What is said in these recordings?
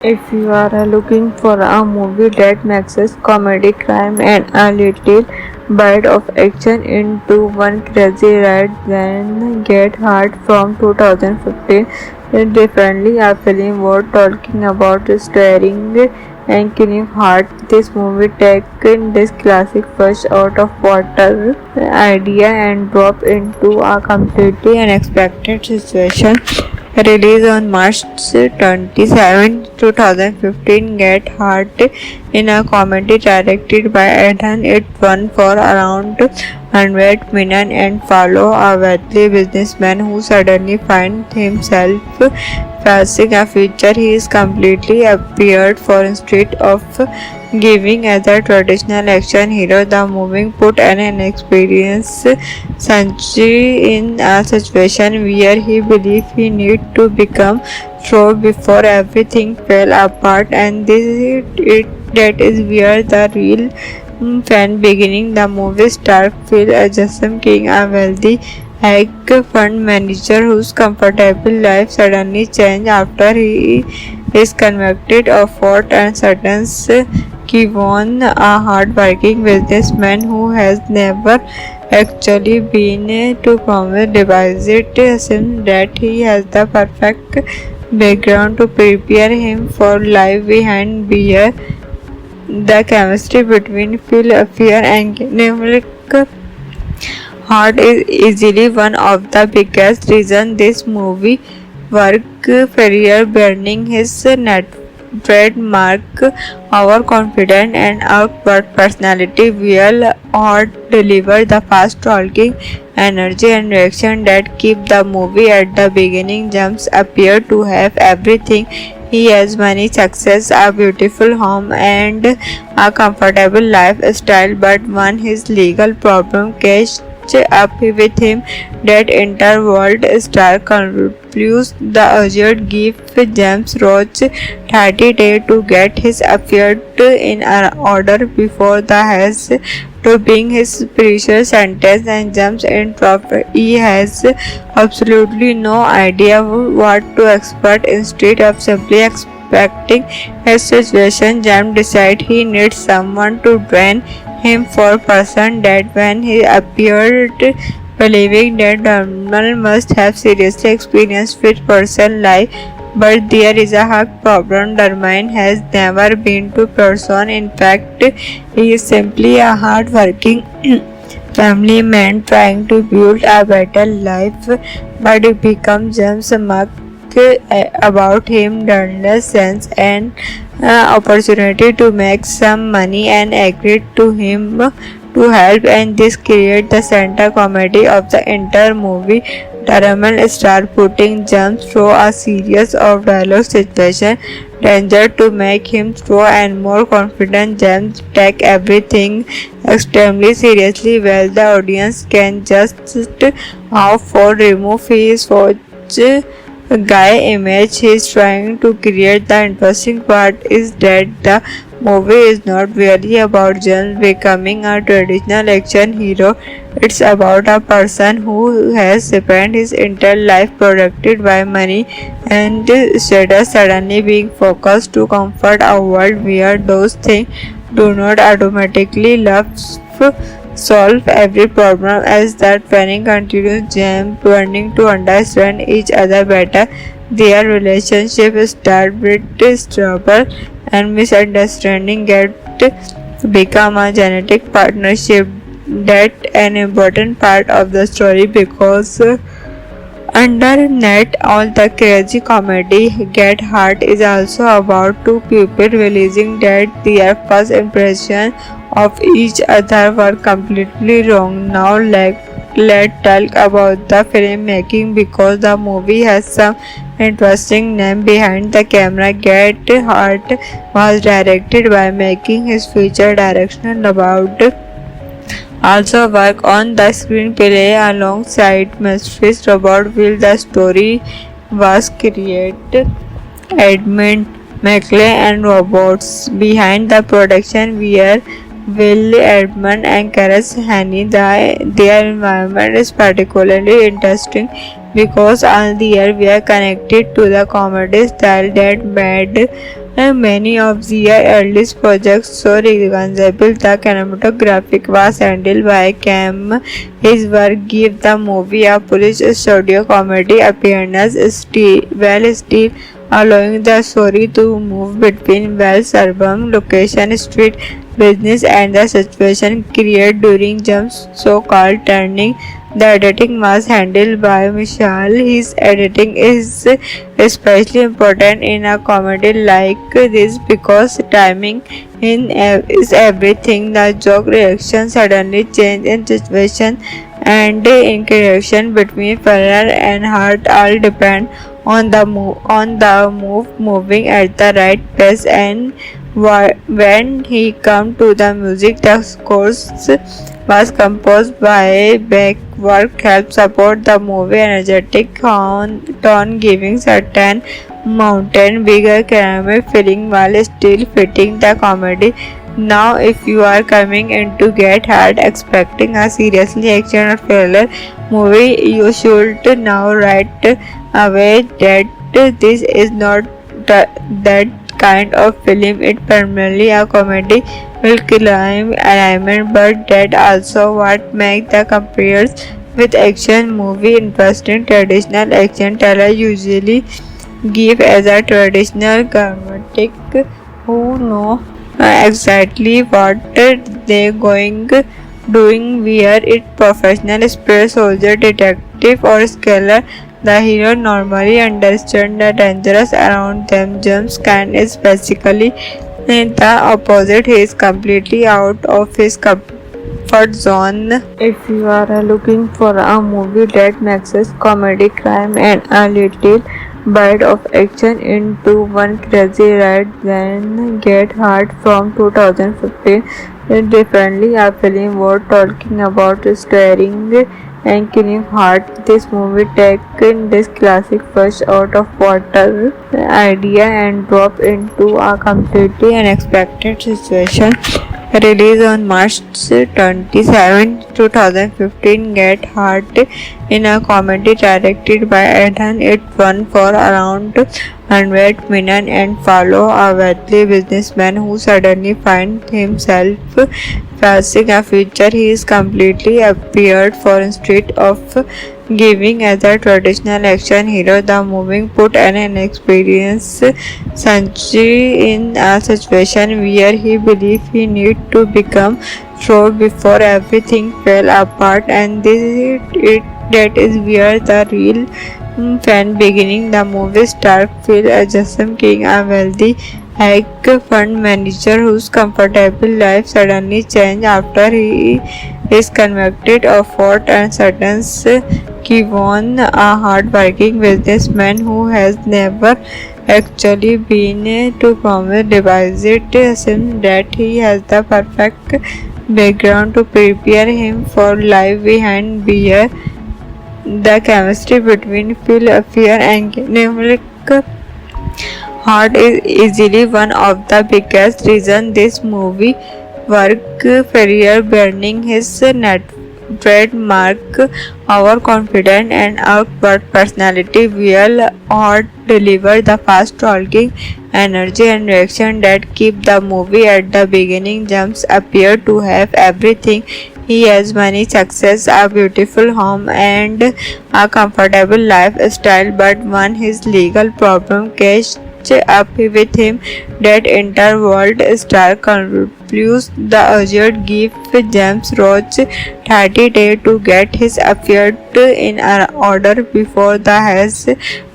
If you are looking for a movie that mixes comedy, crime, and a little bite of action into one crazy ride, then Get Hard from 2015 is definitely a film worth talking about. Starring and Kevin Hart, this movie takes this classic fresh out of water idea and drop into a completely unexpected situation. Released on March 27, 2015, Get Hard in a comedy directed by Ethan. It won for around 100 million and follow a wealthy businessman who suddenly finds himself facing a future he is completely appeared for instead of giving as a traditional action hero. The movie put an inexperienced Sanji in a situation where he believed he needed to become strong before everything fell apart, and that is where the real fan beginning. The movie star Phil Jason King, a wealthy hedge fund manager whose comfortable life suddenly changed after he is convicted of fraud and sentence. Kevon, a hard-working businessman who has never actually been to promise, devises him that he has the perfect background to prepare him for life behind beer. The chemistry between Phil Fear and Nemlik Hart is easily one of the biggest reasons this movie worked. Ferrier burning his net trademark overconfident and awkward personality will Hart deliver the fast talking energy and reaction that keep the movie at the beginning. Jumps appear to have everything. He has money, success, a beautiful home, and a comfortable lifestyle, but when his legal problem catch up with him, that interworld star concludes the urgent gift James Roach 30 days to get his affairs in order before the has to bring his precious sentence and jumps in trouble. He has absolutely no idea what to expect. Instead of simply expecting his situation, James decides he needs someone to train him for person that when he appeared believing that Donald must have seriously experienced with person life, but there is a hard problem. Darmain has never been to person. In fact, he is simply a hard-working family man trying to build a better life, but it becomes James Mark about him Donald's sense and opportunity to make some money and agreed to him to help, and this created the center comedy of the entire movie. Taramal start putting James through a series of dialogue situation danger to make him strong and more confident. James take everything extremely seriously while the audience can just how far remove his forge guy image he is trying to create. The interesting part is that the movie is not really about James becoming a traditional action hero. It's about a person who has spent his entire life protected by money and status suddenly being focused to comfort a world where those things do not automatically love solve every problem. As that training continues, James learning to understand each other better. Their relationship start with trouble and misunderstanding get become a genetic partnership. That an important part of the story because underneath all the crazy comedy, Get Hard is also about two people realizing that their first impression of each other were completely wrong. Now let's talk about the filmmaking because the movie has some interesting name behind the camera. Get Hard was directed by making his future direction about also work on the screenplay alongside Mysteries Robot Will. The story was created Edmund McLean and robots behind the production were Will Edmund and Karis Haney. Their environment is particularly interesting because all the year we are connected to the comedy style that made Many of their earliest projects saw recognizable. The cinematographic was handled by Cam. His work gave the movie a police studio comedy appearance, still allowing the story to move between well-suburban location, street business, and the situation created during Jump's so-called turning. The editing was handled by Michelle. His editing is especially important in a comedy like this because timing is everything. The joke reaction suddenly change in situation and interaction between Ferrer and Hart all depend on the moving at the right pace. And when he come to the music, the scores was composed by Beck. Work helped support the movie energetic tone, giving certain mountain bigger caramel feeling while still fitting the comedy. Now, if you are coming in to Get Hard expecting a seriously action or thriller movie, you should now right away that this is not that kind of film. It primarily a comedy will climb alignment, but that also what makes the compares with action movie interesting. Traditional action teller usually give as a traditional dramatic who know exactly what they going doing, where it professional space soldier, detective, or scholar. The hero normally understands the dangers around them. James Caan is basically the opposite. He is completely out of his comfort zone. If you are looking for a movie that mixes comedy, crime, and a little bit of action into one crazy ride, then Get Hard from 2015 is definitely a film worth talking about. Starring and Kevin Hart, this movie taken this classic fish out of water idea and drop into a completely unexpected situation. Released on March 27, 2015, Get Hard in a comedy directed by Adam. It won for around 100 million and follow a wealthy businessman who suddenly finds himself facing a future he is completely appeared for instead of giving as a traditional action hero. The movie put an inexperienced Sanchi in a situation where he believed he need to become strong before everything fell apart, and that is where the real fan beginning. The movie star Phil Jassim King, a wealthy hedge fund manager whose comfortable life suddenly changed after he is convicted of fraud, and Sutton's Kevon, a hard-working businessman who has never actually been to promise, devises him that he has the perfect background to prepare him for life behind beer. The chemistry between Phil Fear and Nemlik Hart is easily one of the biggest reasons this movie worked. Ferrier burning his trademark overconfident and outward personality, while Hart delivered the fast talking energy and reaction that keep the movie at the beginning. James appeared to have everything. He has money, success, a beautiful home, and a comfortable lifestyle, but when his legal problem catch up with him, that interworld star concludes the urgent give James Roach 30 days to get his affairs in order before the has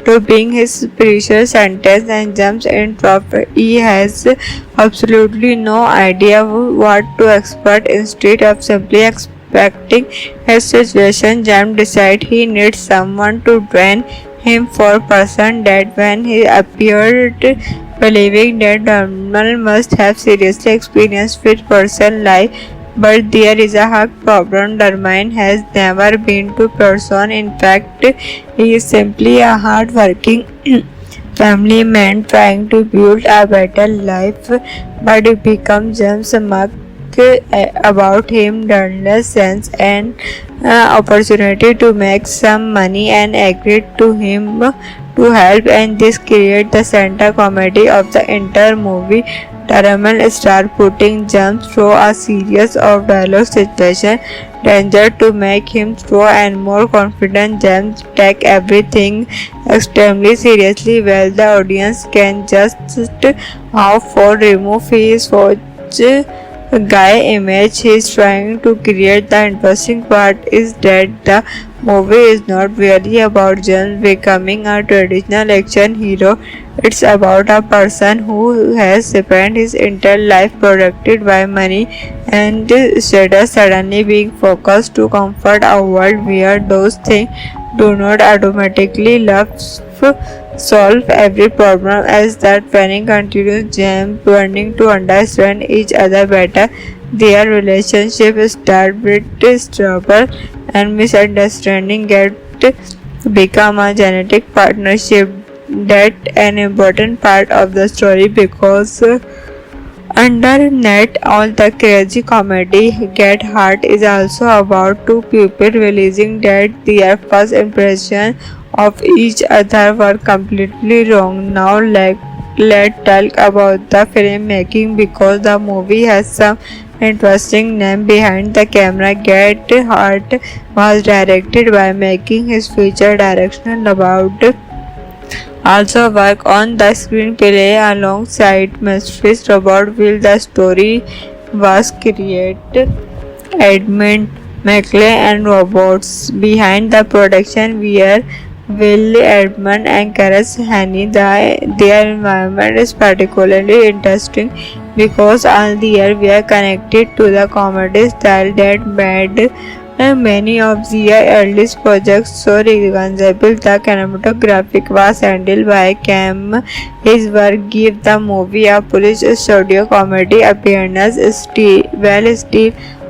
to bring his precious sentence, and James interrupts. He has absolutely no idea what to expect. Instead of simply expecting his situation, James decides he needs someone to train him for person that when he appeared, believing that Donald must have seriously experienced with person life. But there is a hard problem. Darmain has never been to person. In fact, he is simply a hard-working family man trying to build a better life. But it becomes James Mark about him, Donald's sense and opportunity to make some money, and agreed to him to help, and this creates the center comedy of the entire movie. Taramal start putting jumps through a series of dialogue situations danger to make him slow and more confident. James take everything extremely seriously while the audience can just how for remove his forge guy image he is trying to create. The interesting part is that the movie is not really about James becoming a traditional action hero. It's about a person who has spent his entire life protected by money and status suddenly being focused to comfort a world where those things do not automatically solve every problem. As that panic continues, James learning to understand each other better. Their relationship start with trouble and misunderstanding get become a genetic partnership. That an important part of the story because underneath all the crazy comedy, Get Hard is also about two people realizing that their first impression of each other were completely wrong. Now let's talk about the filmmaking because the movie has some interesting name behind the camera. Get Hard was directed by making his feature directional about also work on the screenplay alongside Mysteries Robot Will. The story was created Edmund McClay and robots behind the production were Will Edmund and Karas Haney. Their environment is particularly interesting because all the year were connected to the comedy style that made many of their earliest projects so recognizable. The cinematographic was handled by Cam. His work gave the movie a police studio comedy appearance still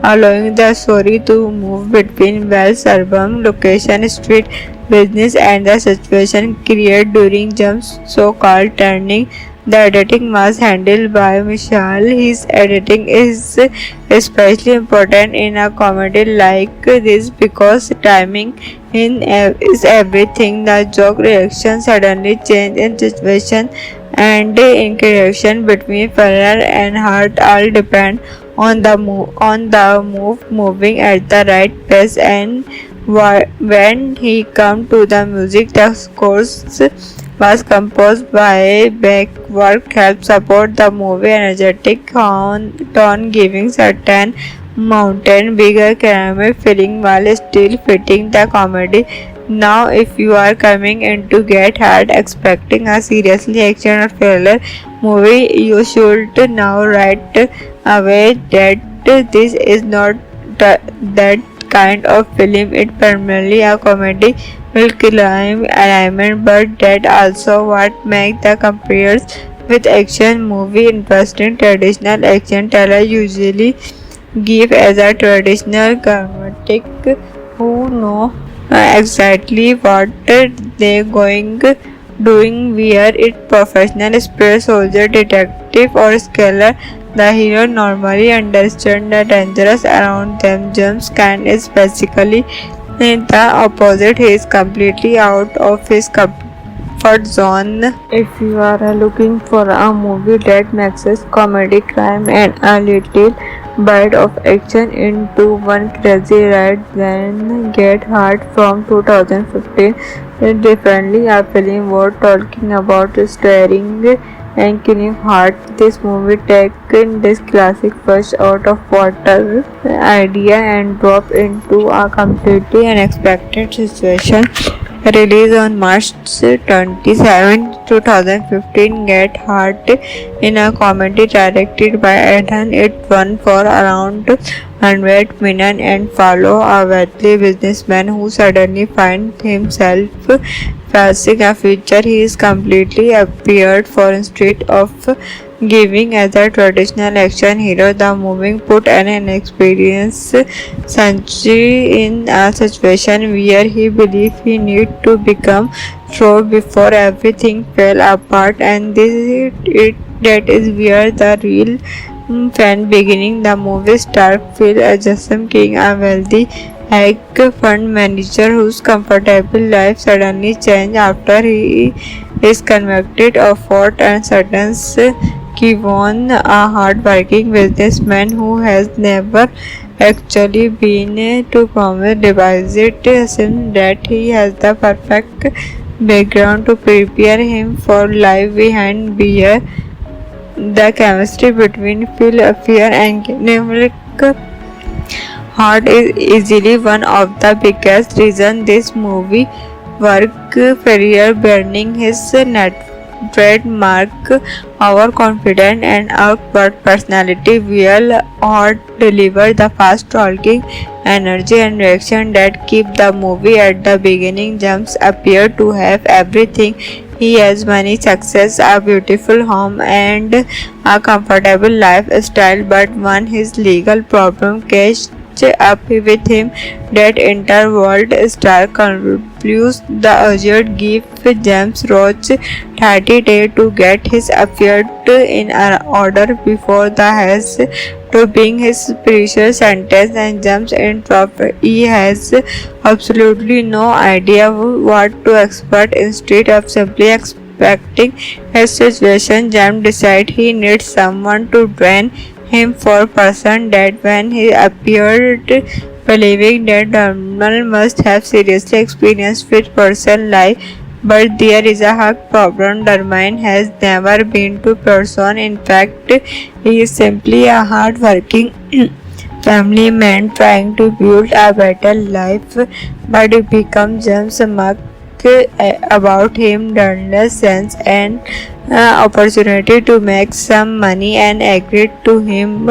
allowing the story to move between well-suburban location, street business, and the situation created during Jump's so-called turning. The editing was handled by Michelle. His editing is especially important in a comedy like this because timing is everything. The joke reaction suddenly change in situation and interaction between Ferrer and Hart all depend on the move moving at the right pace. And when he come to the music, the scores was composed by Beck. Work helped support the movie energetic tone, giving certain mountain bigger caramel feeling while still fitting the comedy. Now, if you are coming in to Get Hard expecting a seriously action or thriller movie, you should now right away that this is not that kind of film. It's primarily a comedy with crime alignment, but that also what makes the compares with action movie interesting. Traditional action thriller usually give as a traditional dramatic who know exactly what they going doing, where it professional spy soldier detective or scholar. The hero normally understands the dangers around them. James Caan is basically the opposite. He is completely out of his comfort zone. If you are looking for a movie that mixes comedy, crime, and a little bite of action into one crazy ride, then Get Hard from 2015 is definitely a film worth talking about. Starring and Kevin Hart, this movie taken this classic fish out of water idea and dropped into a completely unexpected situation. Released on March 27, 2015, Get Hard in a comedy directed by Ethan. It won for around 100 million and follow a wealthy businessman who suddenly finds himself facing a future he is completely appeared for instead of giving as a traditional action hero. The movie put an inexperienced Sanchi in a situation where he believed he needed to become strong before everything fell apart, and that is where the real fan beginning. The movie star Phil Jackson King, a wealthy like a fund manager whose comfortable life suddenly changed after he is convicted of fraud and sentence. Kivon, a hard-working businessman who has never actually been to promise, devised him that he has the perfect background to prepare him for life behind beer. The chemistry between Phil, Fear and Nemlik Heart is easily one of the biggest reasons this movie work. Ferrier burning his net trademark overconfident and awkward personality will Hart deliver the fast talking energy and reaction that keep the movie at the beginning. James appear to have everything. He has money, success, a beautiful home, and a comfortable lifestyle, but when his legal problem catch up with him, that interworld star concludes the urgent give James Roach 30 days to get his affairs in order before the has to bring his precious sentence, and James in trouble. He has absolutely no idea what to expect. Instead of simply expecting his situation, James decides he needs someone to drain him for person that when he appeared believing that Donald must have seriously experienced with person life, but there is a hard problem. Dermine has never been to person. In fact, he is simply a hard-working family man trying to build a better life, but it becomes James Muck about him Donald's sense and opportunity to make some money and agreed to him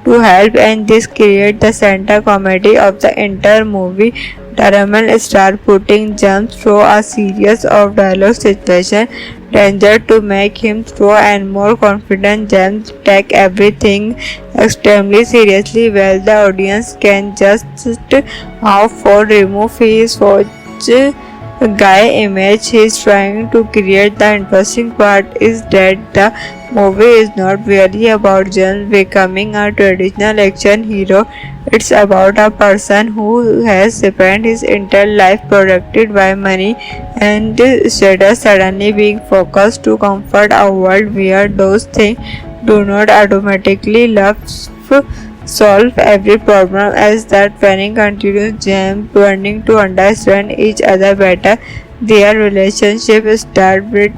to help, and this creates the center comedy of the entire movie. Daramal star putting James through a series of dialogue situation danger to make him throw and more confident. James take everything extremely seriously while the audience can just how far remove his guy image he is trying to create. The interesting part is that the movie is not really about James becoming a traditional action hero. It's about a person who has spent his entire life protected by money and status suddenly being focused to comfort a world where those things do not automatically solve every problem. As that planning continues, James learning to understand each other better. Their relationship start with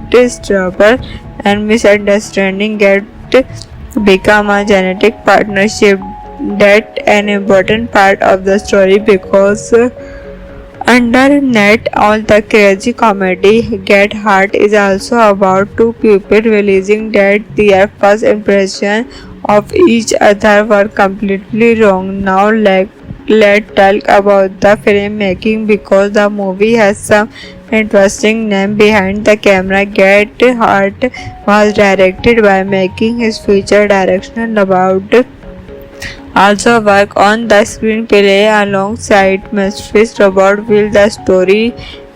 trouble and misunderstanding get become a genetic partnership. That an important part of the story because underneath all the crazy comedy, Get Hard is also about two people realizing that their first impression of each other were completely wrong. Now let's talk about the filmmaking because the movie has some interesting name behind the camera. Get Hard was directed by making his future direction about also work on the screenplay alongside Mysteries Robert Will. The story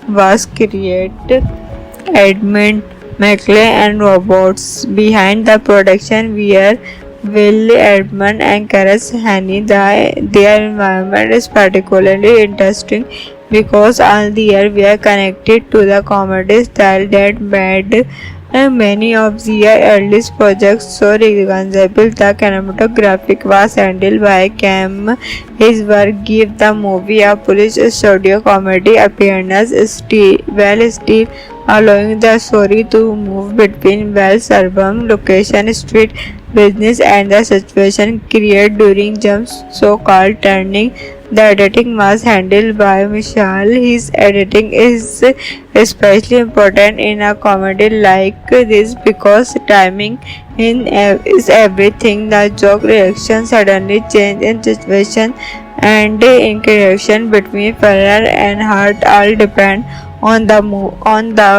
was created Edmund McLean and robots behind the production were Will Edmund and Karas Hani. Their environment is particularly interesting because all the year we are connected to the comedy style that made many of their earliest projects so recognizable. The cinematographic was handled by Cam. His work gave the movie a police studio comedy appearance still allowing the story to move between well-suburban location, street business, and the situation created during James' so-called turning. The editing was handled by Michelle. His editing is especially important in a comedy like this because timing is everything. The joke reaction suddenly change in situation and interaction between Ferrer and Hart all depend on the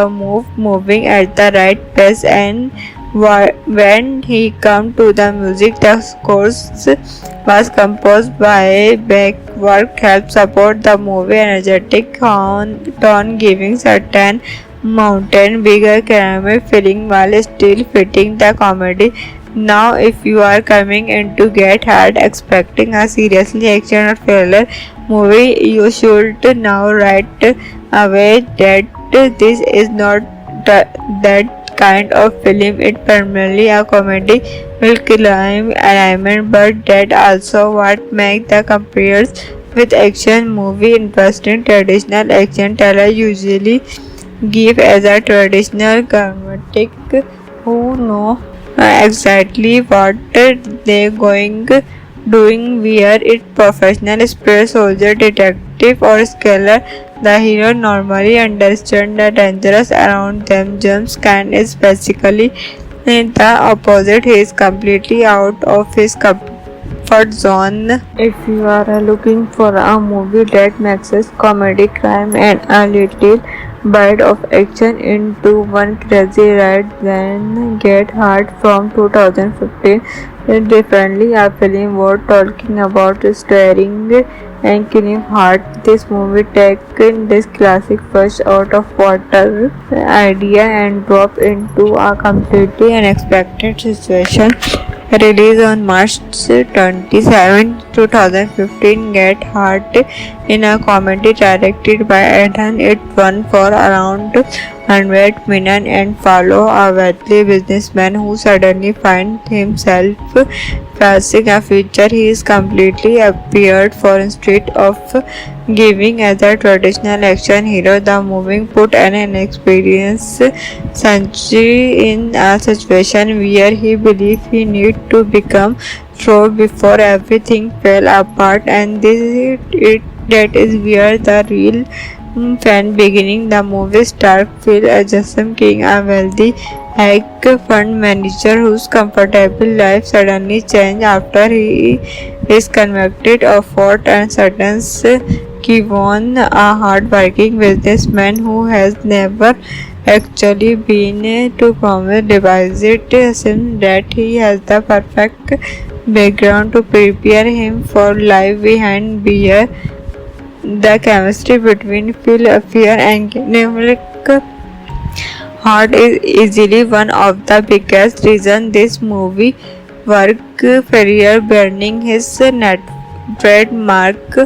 move moving at the right pace, and when he come to the music, the scores was composed by Beck. Work helped support the movie energetic tone, giving certain mountain bigger caramel feeling while still fitting the comedy Now, if you are coming in to Get Hard expecting a seriously action or thriller movie, you should now right away that this is not that kind of film. It's primarily a comedy with crime element, but that also what makes the compares with action movie interesting. Traditional action thriller usually give as a traditional dramatic who know exactly what they going doing, where it professional spy soldier detective or scholar. The hero normally understands the dangers around them. James Caan is basically the opposite. He is completely out of his comfort zone. If you are looking for a movie that mixes comedy, crime, and a little bite of action into one crazy ride, then Get Hard from 2015 is definitely a film worth talking about. Starring and Kevin Hart, this movie taken this classic fresh out of water idea and drop into a completely unexpected situation. Released on March 27, 2015, Get Hard in a comedy directed by Ethan. It won for around 100 million and follow a wealthy businessman who suddenly finds himself facing a future he is completely appeared for. Instead of giving as a traditional action hero, the movie put an inexperienced Sanji in a situation where he believed he need to become strong before everything fell apart, and that is where the real fan beginning. The movie star Phil Jackson King, a wealthy hedge fund manager whose comfortable life suddenly changed after he is convicted of fraud, and Sutton's Kevon, a hard-working businessman who has never actually been to promise, devises him that he has the perfect background to prepare him for life behind beer. The chemistry between Phil Fear and Nemlik Hart is easily one of the biggest reasons this movie worked. Ferrier burning his net trademark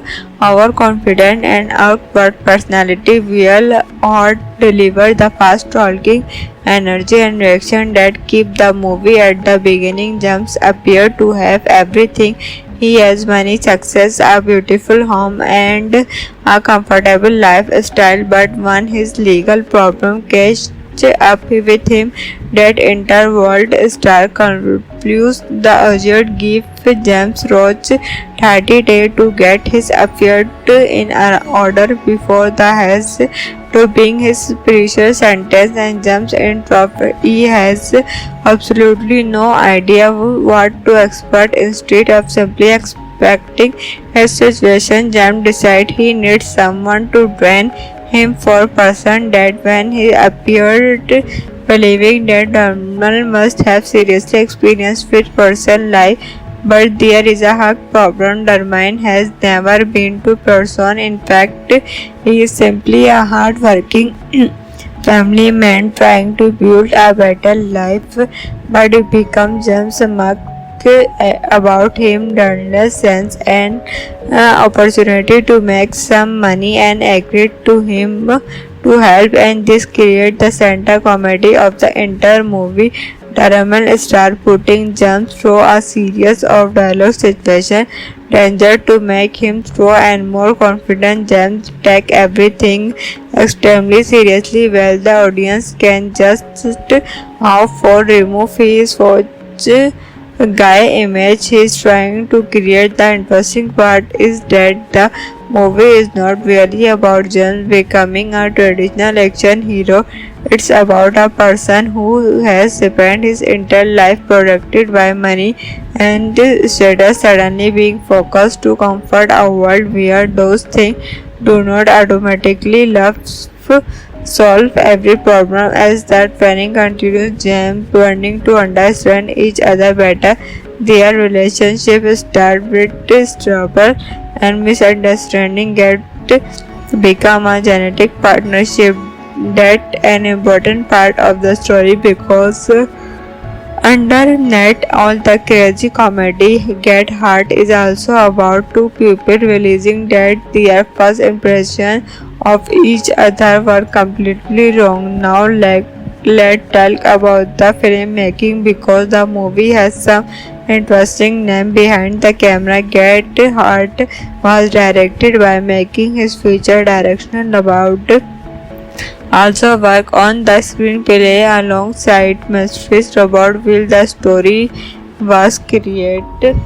overconfident and awkward personality, while Hart delivered the fast talking energy and reaction that keep the movie at the beginning. James appeared to have everything. He has money, success, a beautiful home, and a comfortable lifestyle, but when his legal problem catch up with him, that interworld star concludes the urgent give James Roach 30 days to get his affairs in order before the has to bring his precious sentence, and James in trouble. He has absolutely no idea what to expect. Instead of simply expecting his situation, James decides he needs someone to train him for person that when he appeared believing that Donald must have seriously experienced with person life, but there is a hard problem. Darmain has never been to person. In fact, he is simply a hard-working family man trying to build a better life, but it becomes James Mark about him Donald's sense and opportunity to make some money and agreed to him to help, and this creates the center comedy of the entire movie. Darman start putting James through a series of dialogue situation danger to make him strong and more confident. James take everything extremely seriously, while the audience can just how far remove his forge guy image he is trying to create. The interesting part is that the movie is not really about James becoming a traditional action hero. It's about a person who has spent his entire life protected by money and status suddenly being focused to comfort a world where those things do not automatically solve every problem. As that training continues, James learning to understand each other better. Their relationship start with trouble and misunderstanding get become a genetic partnership. That an important part of the story because Underneath all the crazy comedy, Get Hard is also about two people realizing that their first impression of each other were completely wrong. Now let's talk about the filmmaking because the movie has some interesting name behind the camera. Get Hard was directed by making his feature direction about also work on the screenplay alongside Mysteries Robot Will. The story was created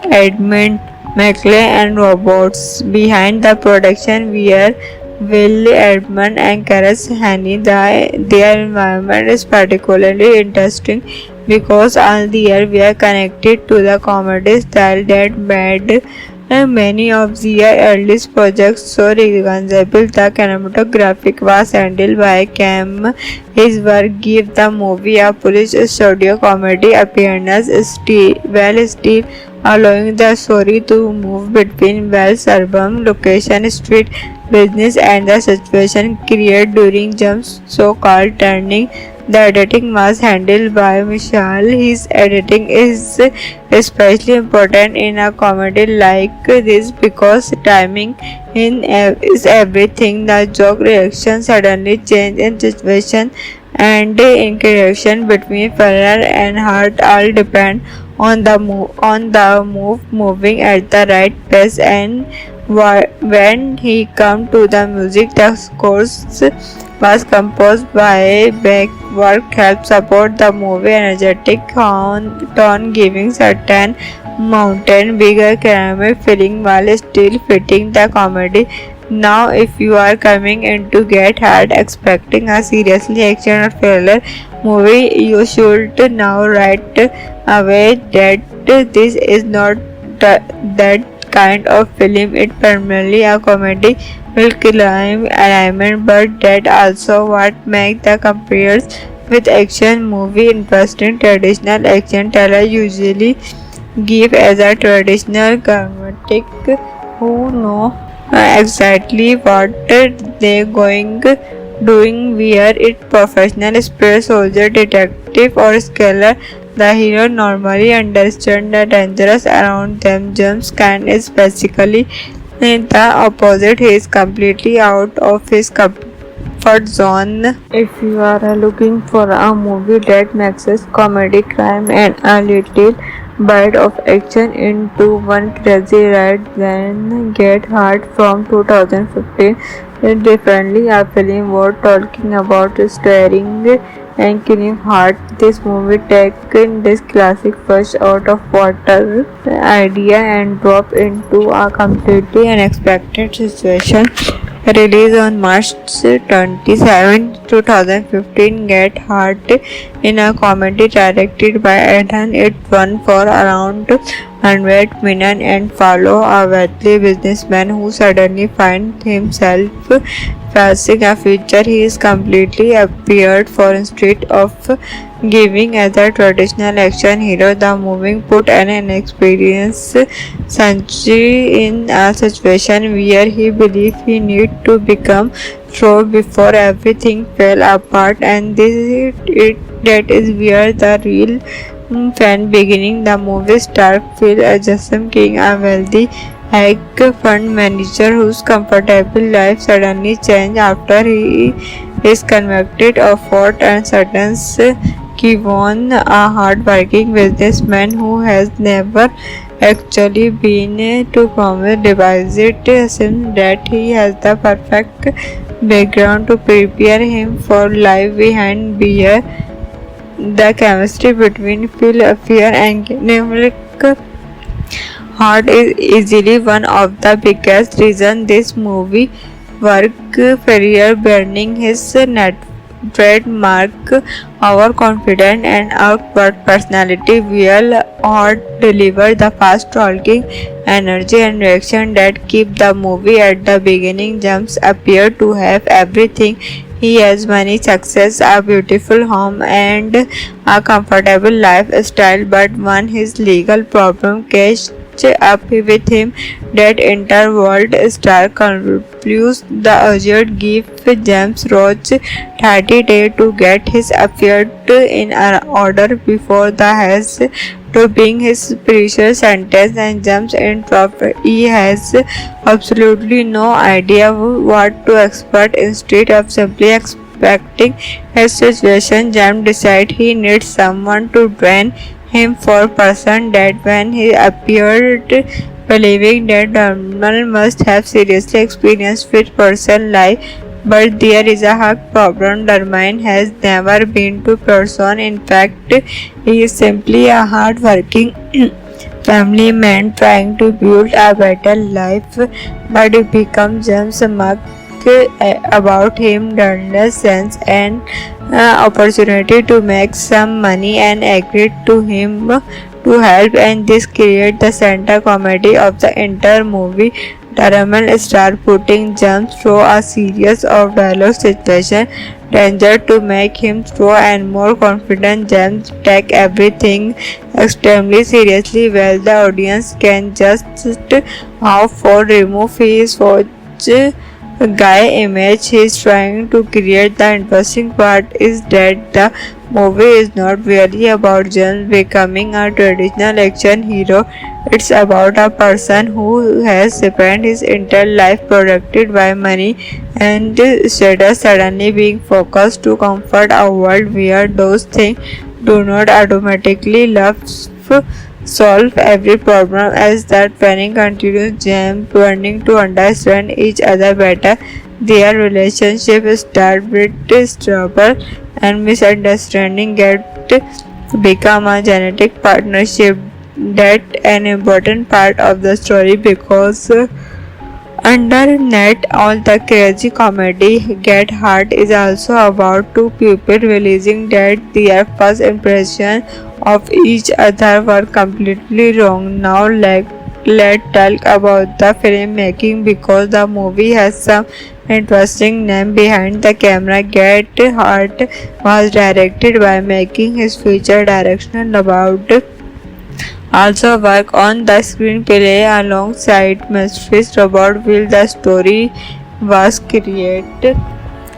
Edmund McLean and robots behind the production were Will Edmund and Karis Haney. Their environment is particularly interesting because all their were connected to the comedy style that made many of their earliest projects so recognizable. The cinematographic was handled by Cam. His work gave the movie a police studio comedy appearance while still allowing the story to move between well-suburban location, street business, and the situation created during jumps, so-called turning. The editing was handled by Michelle. His editing is especially important in a comedy like this because timing is everything. The joke reaction suddenly change in situation and interaction between Ferrer and Hart all depend on the move moving at the right pace. And when he come to the music, the scores was composed by Beck. Work helped support the movie energetic tone, giving certain mountain bigger caramel feeling while still fitting the comedy. Now, if you are coming in to Get Hard expecting a seriously action or thriller movie, you should now right away that this is not that kind of film. It primarily a comedy will climb alignment, but that also what makes the compares with action movie interesting. Traditional action thriller usually give as a traditional dramatic who know exactly what they going doing, where it professional space soldier, detective, or scholar. The hero normally understands the dangers around them. James Caan is basically the opposite. He is completely out of his comfort zone. If you are looking for a movie that mixes comedy, crime, and a little bite of action into one crazy ride, then Get Hard from 2015 is definitely a film worth talking about. Starring and Kevin Hart, this movie taken this classic fish out of water idea and drop into a completely unexpected situation. Released on March 27, 2015, Get Hard in a comedy directed by Ethan. It won for around 100 million and follow a wealthy businessman who suddenly finds himself facing a future he is completely appeared for instead of giving as a traditional action hero. The movie put an inexperienced Sanji in a situation where he believed he needed to become strong before everything fell apart, and that is where the real fan beginning. The movie star Phil Jassim King, a wealthy hedge fund manager whose comfortable life suddenly changed after he is convicted of fraud, and Sutton's Kevon, a hard-working businessman who has never actually been to promise, devises him that he has the perfect background to prepare him for life behind beer. The chemistry between Phil Fear and Nemlik Hart is easily one of the biggest reasons this movie worked. Ferrier burning his trademark overconfident and outward personality, while Hart delivered the fast talking energy and reaction that keep the movie at the beginning. James appear to have everything. He has money, success, a beautiful home, and a comfortable lifestyle, but one his legal problem cash catch up with him. That interworld star concludes the urgent give James Roach 30 days to get his affairs in order before the has to bring his precious sentence and jumps in trouble. He has absolutely no idea what to expect. Instead of simply expecting his situation, James decides he needs someone to join him for person that when he appeared believing that Donald must have seriously experienced with person life, but there is a hard problem. Darmain has never been to person. In fact, he is simply a hard-working family man trying to build a better life, but it becomes James Mark about him Darnell's sense and opportunity to make some money and agreed to him to help, and this creates the center comedy of the entire movie. Darman start putting James through a series of dialogue situation danger to make him strong and more confident. James take everything extremely seriously while the audience can just how for remove his watch guy image he is trying to create. The interesting part is that the movie is not really about James becoming a traditional action hero. It's about a person who has spent his entire life protected by money and status suddenly being focused to comfort a world where those things do not automatically solve every problem. As that planning continues, James learning to understand each other better. Their relationship start with trouble and misunderstanding get become a genetic partnership. That an important part of the story because underneath all the crazy comedy, Get Hard is also about two people realizing that their first impression of each other were completely wrong. Now let's talk about the filmmaking because the movie has some interesting name behind the camera. Get Hard was directed by making his future direction about also work on the screenplay alongside Mysteries Robert Will. The story was created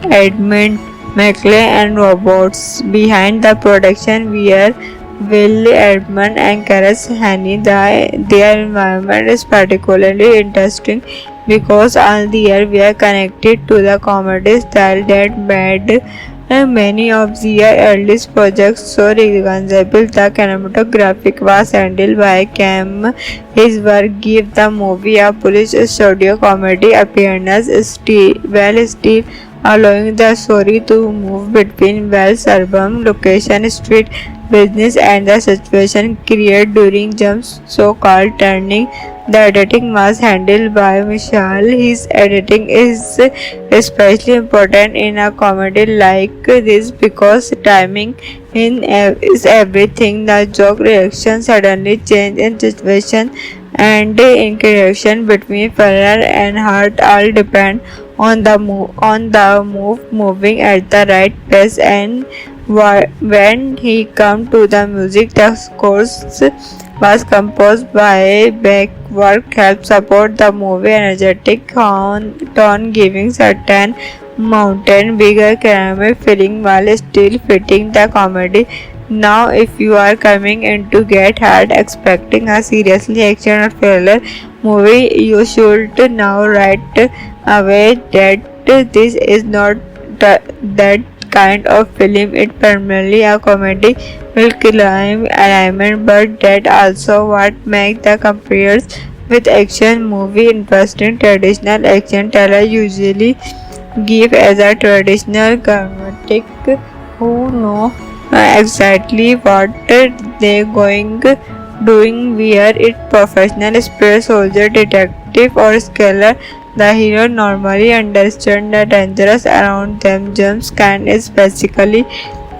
Edmund McClay and robots behind the production were Will Edmund and Karis Haney. Their environment is particularly interesting because all the year were connected to the comedy style that made many of their earliest projects so recognizable. The cinematographic was handled by Cam. His work gave the movie a police studio comedy appearance still allowing the story to move between well-suburban location, street business, and the situation created during Jump's so-called turning. The editing was handled by Michelle. His editing is especially important in a comedy like this because timing is everything. The joke reaction suddenly change in situation and interaction between Ferrer and Hart all depend on the moving at the right pace. And when he come to the music, the scores was composed by Beck. Work helped support the movie energetic tone, giving certain mountain bigger caramel feeling while still fitting the comedy. Now, if you are coming in to Get Hard expecting a seriously action or thriller movie, you should now right away that this is not that kind of film. It's primarily a comedy with crime element, but that also what makes the compares with action movie interesting. Traditional action thriller usually give as a traditional dramatic who know exactly what they going doing, where it professional spy soldier detective or scholar. The hero normally understands the dangers around them. James Caan is basically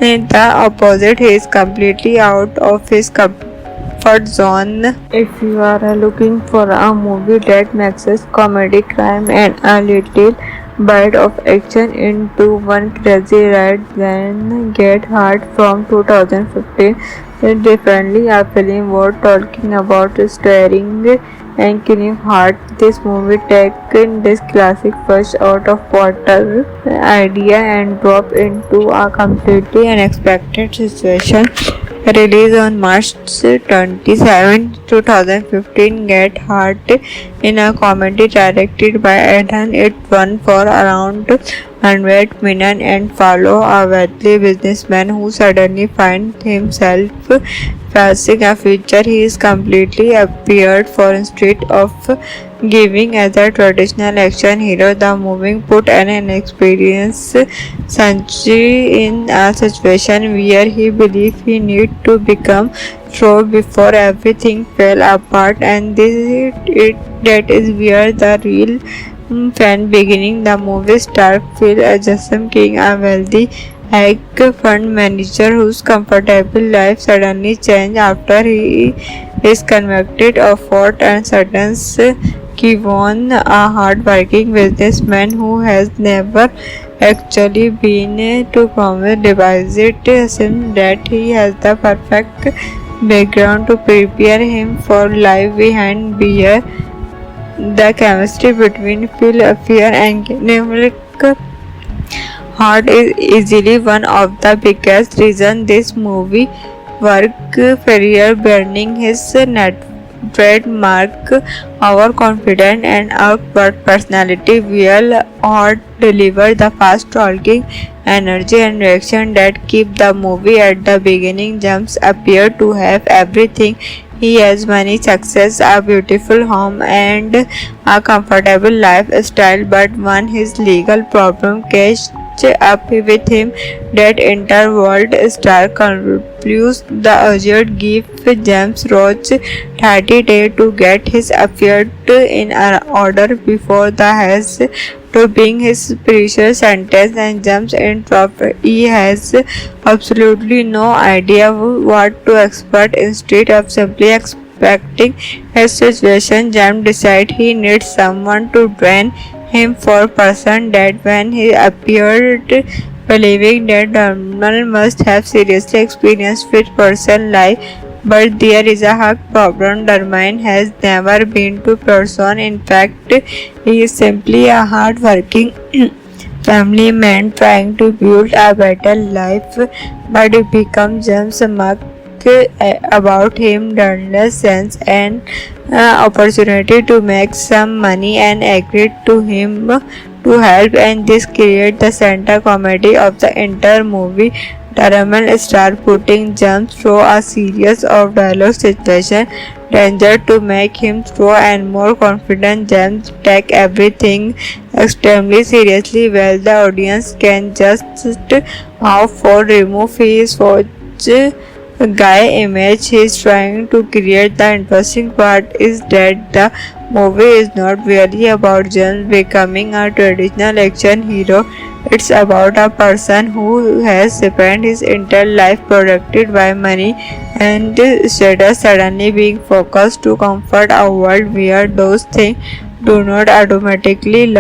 the opposite. He is completely out of his comfort zone. If you are looking for a movie that mixes comedy, crime, and a little bite of action into one crazy ride, then Get Hard from 2015 differently. A film worth talking about starring and Kevin Hart. This movie taken this classic fish out of water idea and drop into a completely unexpected situation. Released on March 27, 2015, Get Hart in a comedy directed by Adam. It won for around 100 million and follow a wealthy businessman who suddenly finds himself facing a future he is completely appeared for instead of giving as a traditional action hero. The movie put an inexperienced Sanji in a situation where he believed he need to become strong before everything fell apart, and that is where the real fan beginning. The movie star Phil Jassim King, a wealthy hedge fund manager whose comfortable life suddenly changed after he is convicted of fraud and sentence. Kevon, a hard-working businessman who has never actually been to promise, devises him that he has the perfect background to prepare him for life behind beer. The chemistry between Phil Fear and Nemlik Hart is easily one of the biggest reasons this movie worked. Ferrier burning his trademark overconfident and awkward personality while Hart delivered the fast talking energy and reaction that keep the movie at the beginning. James appear to have everything. He has money, success, a beautiful home, and a comfortable lifestyle, but when his legal problem catch up with him, that interworld star concludes the urgent give James Roach 30 days to get his affairs in order before the has to bring his precious sentence, and James interrupts. He has absolutely no idea what to expect. Instead of simply expecting his situation, James decides he needs someone to train him for person that when he appeared believing that Donald must have seriously experienced with person life, but there is a hug problem. Dermine has never been to person. In fact, he is simply a hard-working family man trying to build a better life, but it becomes James Muck about him Dunless sense an opportunity to make some money and agreed to him to help, and this creates the center comedy of the entire movie. Taraman star putting James through a series of dialogue situation danger to make him throw and more confident. James take everything extremely seriously while the audience can just how far remove his guy image he is trying to create. The interesting part is that the movie is not really about James becoming a traditional action hero. It's about a person who has spent his entire life protected by money and status suddenly being focused to comfort a world where those things do not automatically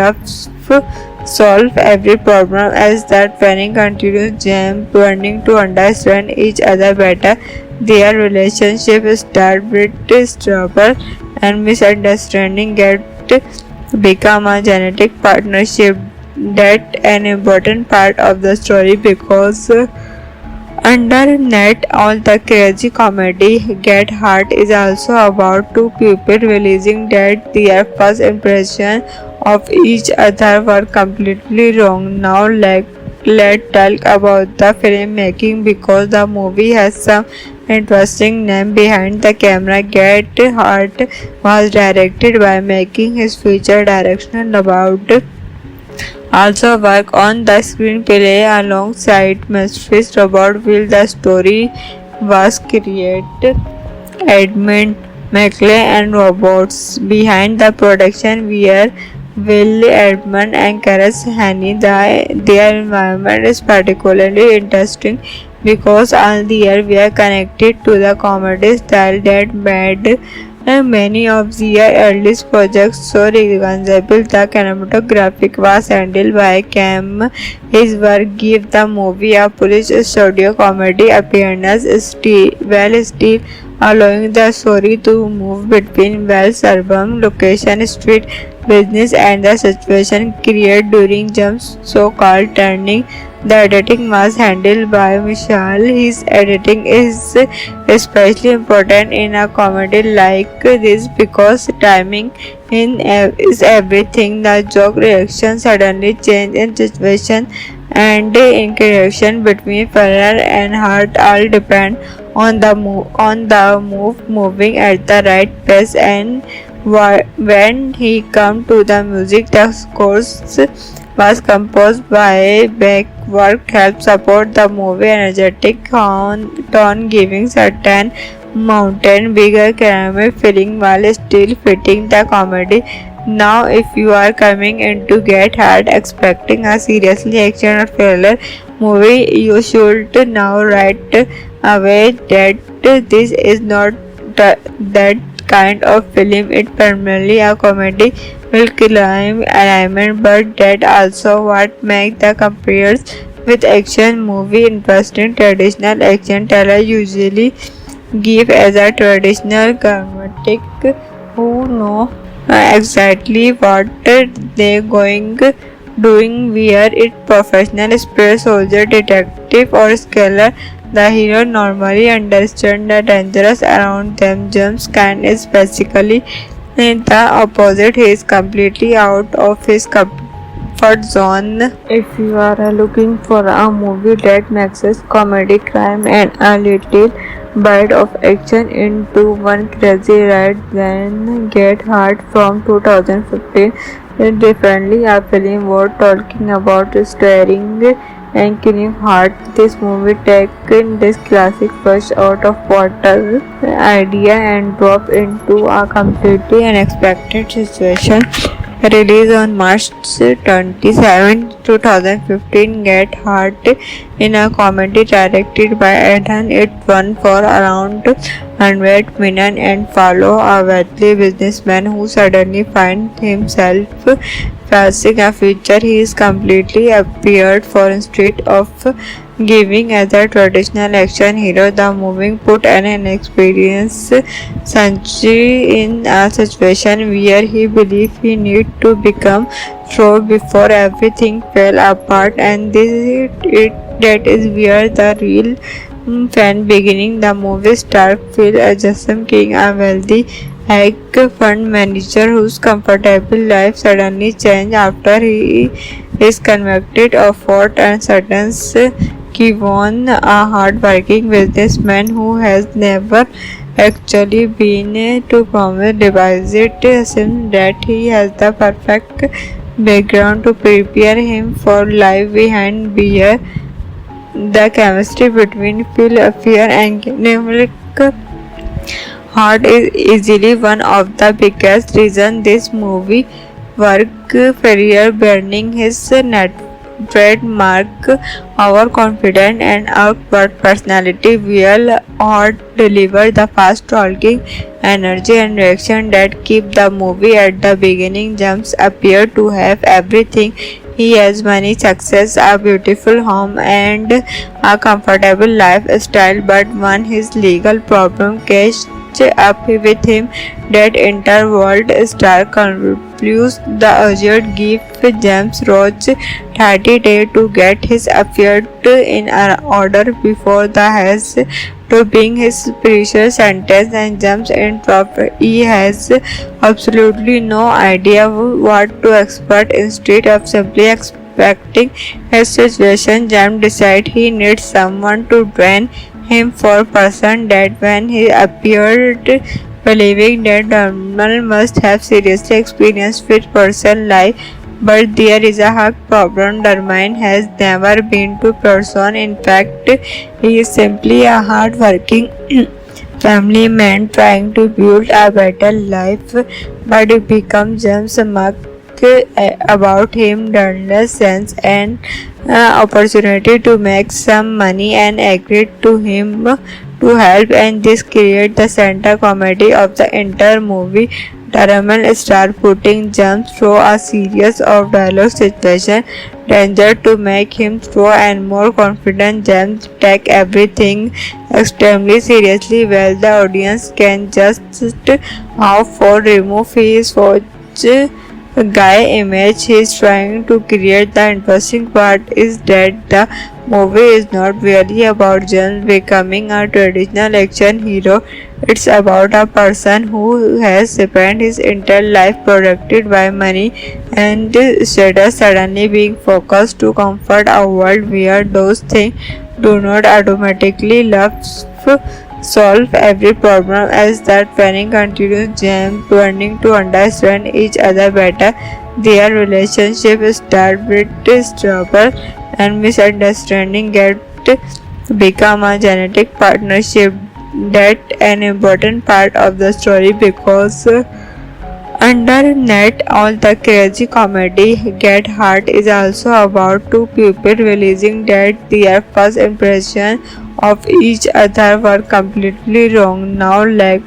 solve every problem. As that planning continues, James learning to understand each other better. Their relationship start with trouble and misunderstanding get become a genetic partnership. That an important part of the story because underneath all the crazy comedy, Get Hard is also about two people realizing that their first impression of each other were completely wrong. Now let's talk about the filmmaking because the movie has some interesting name behind the camera. Get Hard was directed by making his future direction about also work on the screenplay alongside Mysteries Robert Will. The story was created Edmund McLean and robots behind the production were Will Edmund and Karas Haney. Their environment is particularly interesting because all the year we are connected to the comedy style that made Many of Zia's earliest projects saw recognizable. The cinematographic was handled by Cam. His work gave the movie a police studio comedy appearance, still allowing the story to move between well-suburban location, street business, and the situation created during jumps, so-called turning. The editing was handled by Michelle. His editing is especially important in a comedy like this because timing is everything. The joke reaction suddenly change in situation and interaction between Ferrer and Hart all depend on the moving at the right pace, and when he come to the music, the scores was composed by Beck. Work helped support the movie energetic tone, giving certain mountain bigger caramel feeling while still fitting the comedy. Now, if you are coming in to Get Hard expecting a seriously action or thriller movie, you should now right away that this is not that kind of film. It's primarily a comedy will climb alignment, but that also what makes the compares with action movie interesting. Traditional action thriller usually give as a traditional dramatic who know exactly what they going doing, where it professional space soldier, detective, or scholar. The hero normally understands the dangers around them. James Caan is basically the opposite. He is completely out of his comfort zone. If you are looking for a movie that mixes comedy, crime, and a little bit of action into one crazy ride, then Get Hard from 2015 is definitely a film worth talking about. Starring and Kevin Hart, this movie taken this classic fresh out of water idea and drop into a completely unexpected situation. Released on March 27, 2015, Get Hard in a comedy directed by Adam. It won for around 100 million and follow a wealthy businessman who suddenly finds himself facing a future he is completely appeared for instead of giving as a traditional action hero. The movie put an inexperienced Sanji in a situation where he believed he needed to become strong before everything fell apart, and that is where the real fan beginning. The movie star Phil Jackson King, a wealthy hedge fund manager whose comfortable life suddenly changed after he is convicted of fraud, and certain Kevon, a hard-working businessman who has never actually been to promise, devises him that he has the perfect background to prepare him for life behind beer. The chemistry between Phil Fear and Nemlik Hart is easily one of the biggest reasons this movie worked. Ferrier burning his net trademark overconfident and outward personality will Hart deliver the fast talking energy and reaction that keep the movie at the beginning. James appear to have everything. He has money, success, a beautiful home, and a comfortable lifestyle, but when his legal problem catch up with him, that interworld star concludes the urgent give James Roach 30 days to get his affairs in order before the has to bring his precious sentence, and James interrupts. He has absolutely no idea what to expect. Instead of simply expecting his situation, James decides he needs someone to train him for person that when he appeared believing that Donald must have seriously experienced with person life, but there is a hard problem. Dermine has never been to person. In fact, he is simply a hard-working family man trying to build a better life, but it becomes James Mark about him Donald's sense and opportunity to make some money and agreed to him to help, and this creates the center comedy of the entire movie. Taraman start putting jumps through a series of dialogue situation danger to make him throw, and more confident James take everything extremely seriously, while the audience can just how far remove his forge guy image he is trying to create. The interesting part is that the movie is not really about James becoming a traditional action hero. It's about a person who has spent his entire life protected by money and status suddenly being focused to comfort a world where those things do not automatically solve every problem. As that planning continues, James learning to understand each other better. Their relationship start with trouble and misunderstanding get become a genetic partnership. That an important part of the story because underneath all the crazy comedy, Get Hard is also about two people realizing that their first impression of each other were completely wrong. Now let's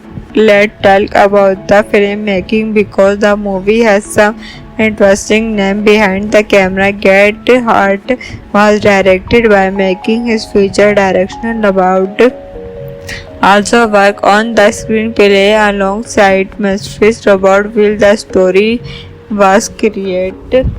talk about the filmmaking because the movie has some interesting name behind the camera. Get Hard was directed by making his future direction about also work on the screenplay alongside Mysteries Robot Will. The story was created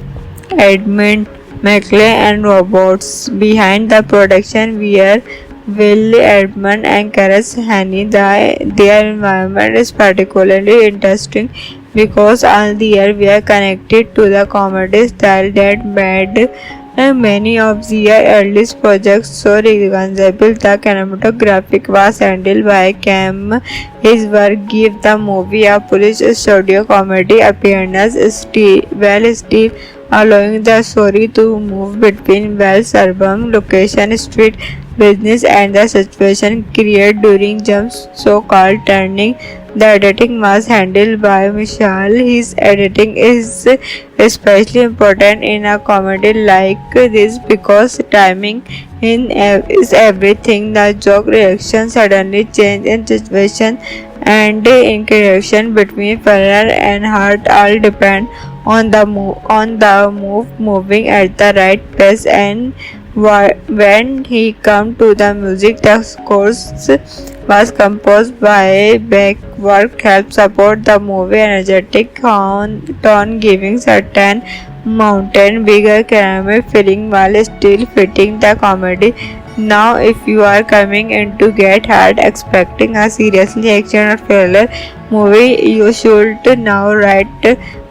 Edmund McLean and robots behind the production were Will Edmund and Karis Haney. Their environment is particularly interesting because all the year were connected to the comedy style that made many of their earliest projects so recognizable. The cinematographic was handled by Cam. His work gave the movie a police studio comedy appearance while still allowing the story to move between well-suburban location, street business, and the situation created during Jump's so-called turning. The editing was handled by Michelle. His editing is especially important in a comedy like this because timing is everything. The joke reaction suddenly change in situation and interaction between Ferrer and Hart all depend on the move moving at the right pace. And when he come to the music, the scores was composed by Beck. Work helped support the movie energetic tone, giving certain mountain bigger caramel feeling while still fitting the comedy. Now, if you are coming in to Get Hard expecting a seriously action or thriller movie, you should now right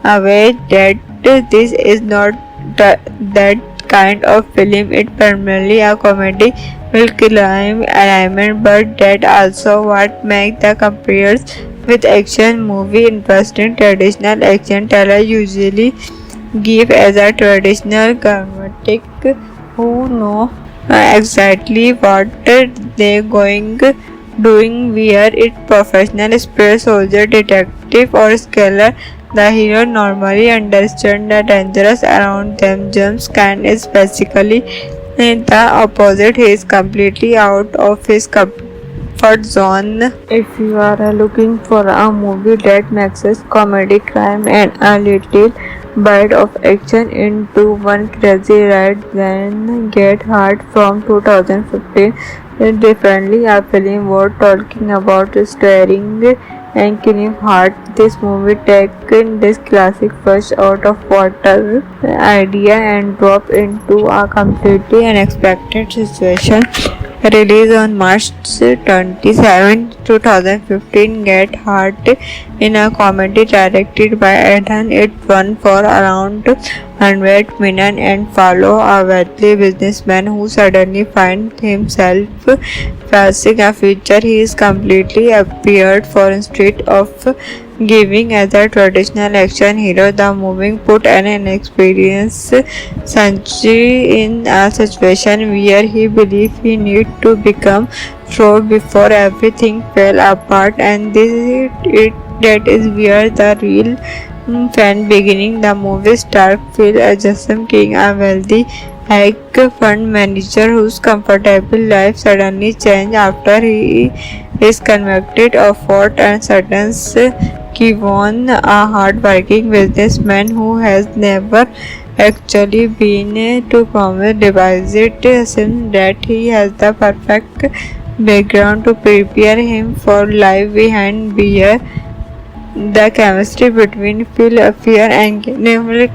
away that this is not that kind of film. It's primarily a comedy will climb alignment, but that also what makes the compares with action movie interesting. Traditional action thriller usually give as a traditional dramatic who know exactly what they going doing, where it professional space soldier, detective, or scholar. The hero normally understands the dangerous around them. James Caan is basically the opposite. He is completely out of his comfort zone. If you are looking for a movie that mixes comedy, crime, and a little bite of action into one crazy ride, then Get Hard from 2015 is definitely a film worth talking about. Starring and Kevin Hart, this movie taken this classic fresh out of water idea and drop into a completely unexpected situation. Released on March 27, 2015, Get Hard in a comedy directed by Adam. It won for around 100 million and follow a wealthy businessman who suddenly finds himself facing a future he is completely appeared for instead of giving as a traditional action hero. The movie put an inexperienced Sanchi in a situation where he believed he needed to become strong before everything fell apart, and that is where the real fan beginning. The movie star Phil Jackson King, a wealthy like a fund manager whose comfortable life suddenly changed after he is convicted of fraud and sentence. Kevon, a hard-working businessman who has never actually been to promise, devises him that he has the perfect background to prepare him for life behind beer. The chemistry between Phil, Fear and Nemlik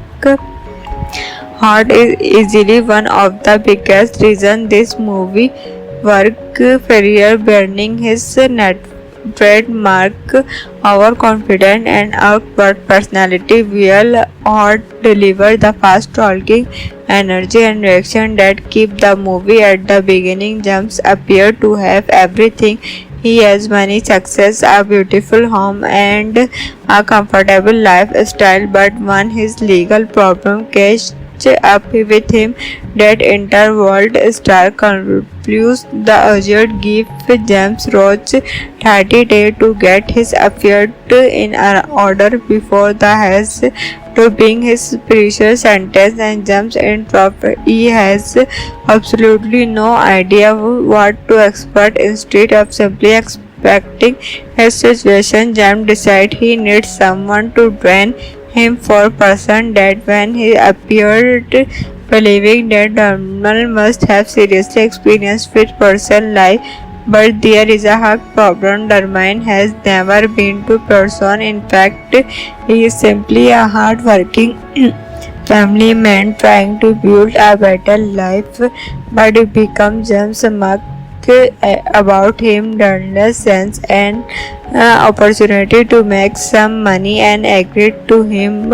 Heart is easily one of the biggest reasons this movie worked. Ferrier burning his net trademark overconfident and outward personality will Hart deliver the fast talking energy and reaction that keep the movie at the beginning. James appear to have everything. He has money, success, a beautiful home, and a comfortable lifestyle, but when his legal problem catch up with him, that interworld star concludes the urgent give James Roach 30 days to get his affairs in order before the has to bring his precious sentence, and James in trouble. He has absolutely no idea what to expect. Instead of simply expecting his situation, James decides he needs someone to train him for person that when he appeared believing that Donald must have seriously experienced with person life, but there is a hard problem. Dermine has never been to person. In fact, he is simply a hard-working family man trying to build a better life, but it becomes James Mark about him Donald's sense and opportunity to make some money and agreed to him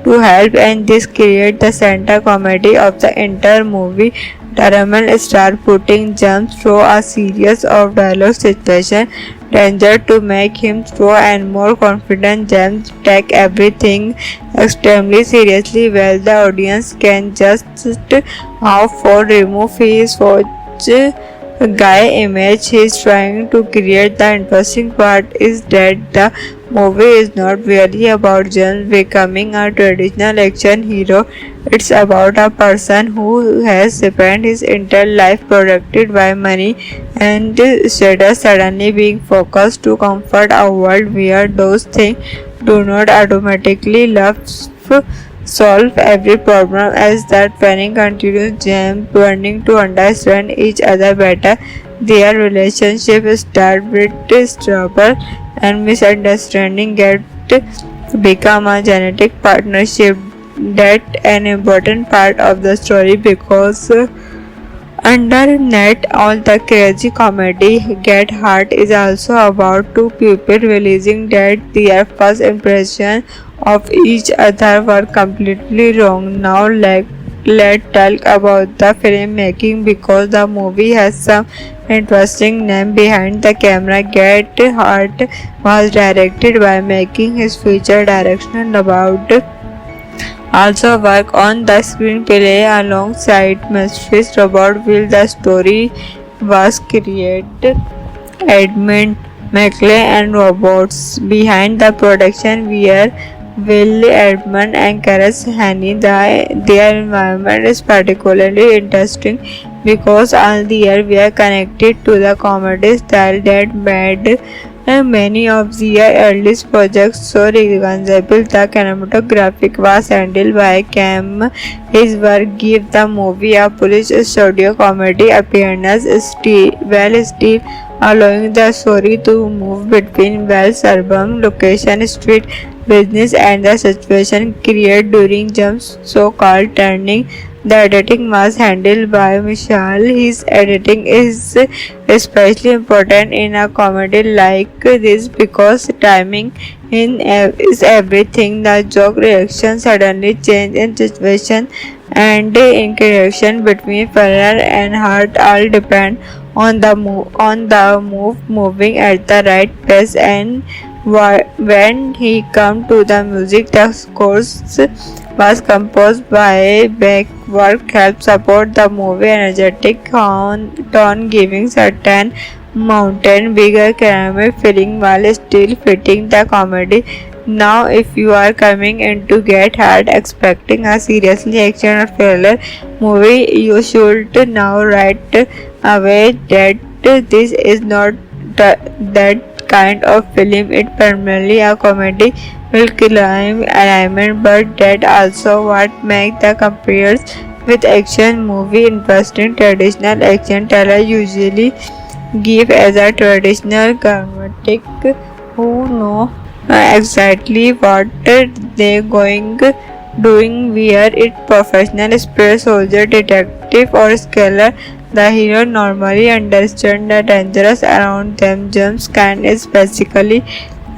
to help, and this created the center comedy of the entire movie. Caramel star putting James through a series of dialogue situation danger to make him through and more confident. James take everything extremely seriously while the audience can just off for remove his watch guy image he is trying to create. The interesting part is that the movie is not really about James becoming a traditional action hero. It's about a person who has spent his entire life protected by money and status suddenly being focused to comfort a world where those things do not automatically solve every problem. As that planning continues, James learning to understand each other better. Their relationship start with trouble and misunderstanding get become a genetic partnership. That an important part of the story because underneath all the crazy comedy, Get Hard is also about two people realizing that their first impression of each other were completely wrong. Now let's talk about the filmmaking because the movie has some interesting name behind the camera. Get Hard was directed by making his future direction about also work on the screenplay alongside Mysteries Robert Will. The story was created Edmund McClay and robots behind the production were Will Edmund and Karis Haney. Their environment is particularly interesting because all the year were connected to the comedy style that made many of their earliest projects so recognizable. The cinematographic was handled by Cam. His work gave the movie a police studio comedy appearance still allowing the story to move between well-suburban location, street business, and the situation created during Jump's so-called turning. The editing was handled by Michelle. His editing is especially important in a comedy like this because timing is everything. The joke reaction suddenly change in situation and interaction between Ferrer and Hart all depend on the moving at the right pace, and when he come to the music, the scores was composed by Beck. Work helped support the movie energetic tone, giving certain mountain bigger caramel feeling while still fitting the comedy. Now, if you are coming in to Get Hard expecting a seriously action or thriller movie, you should now right away that this is not that kind of film. It's primarily a comedy with crime element, but that also what makes the compares with action movie interesting. Traditional action thriller usually give as a traditional dramatic who know exactly what they going doing, where it professional spy soldier detective or scholar. The hero normally understands the dangers around them. James Caan is basically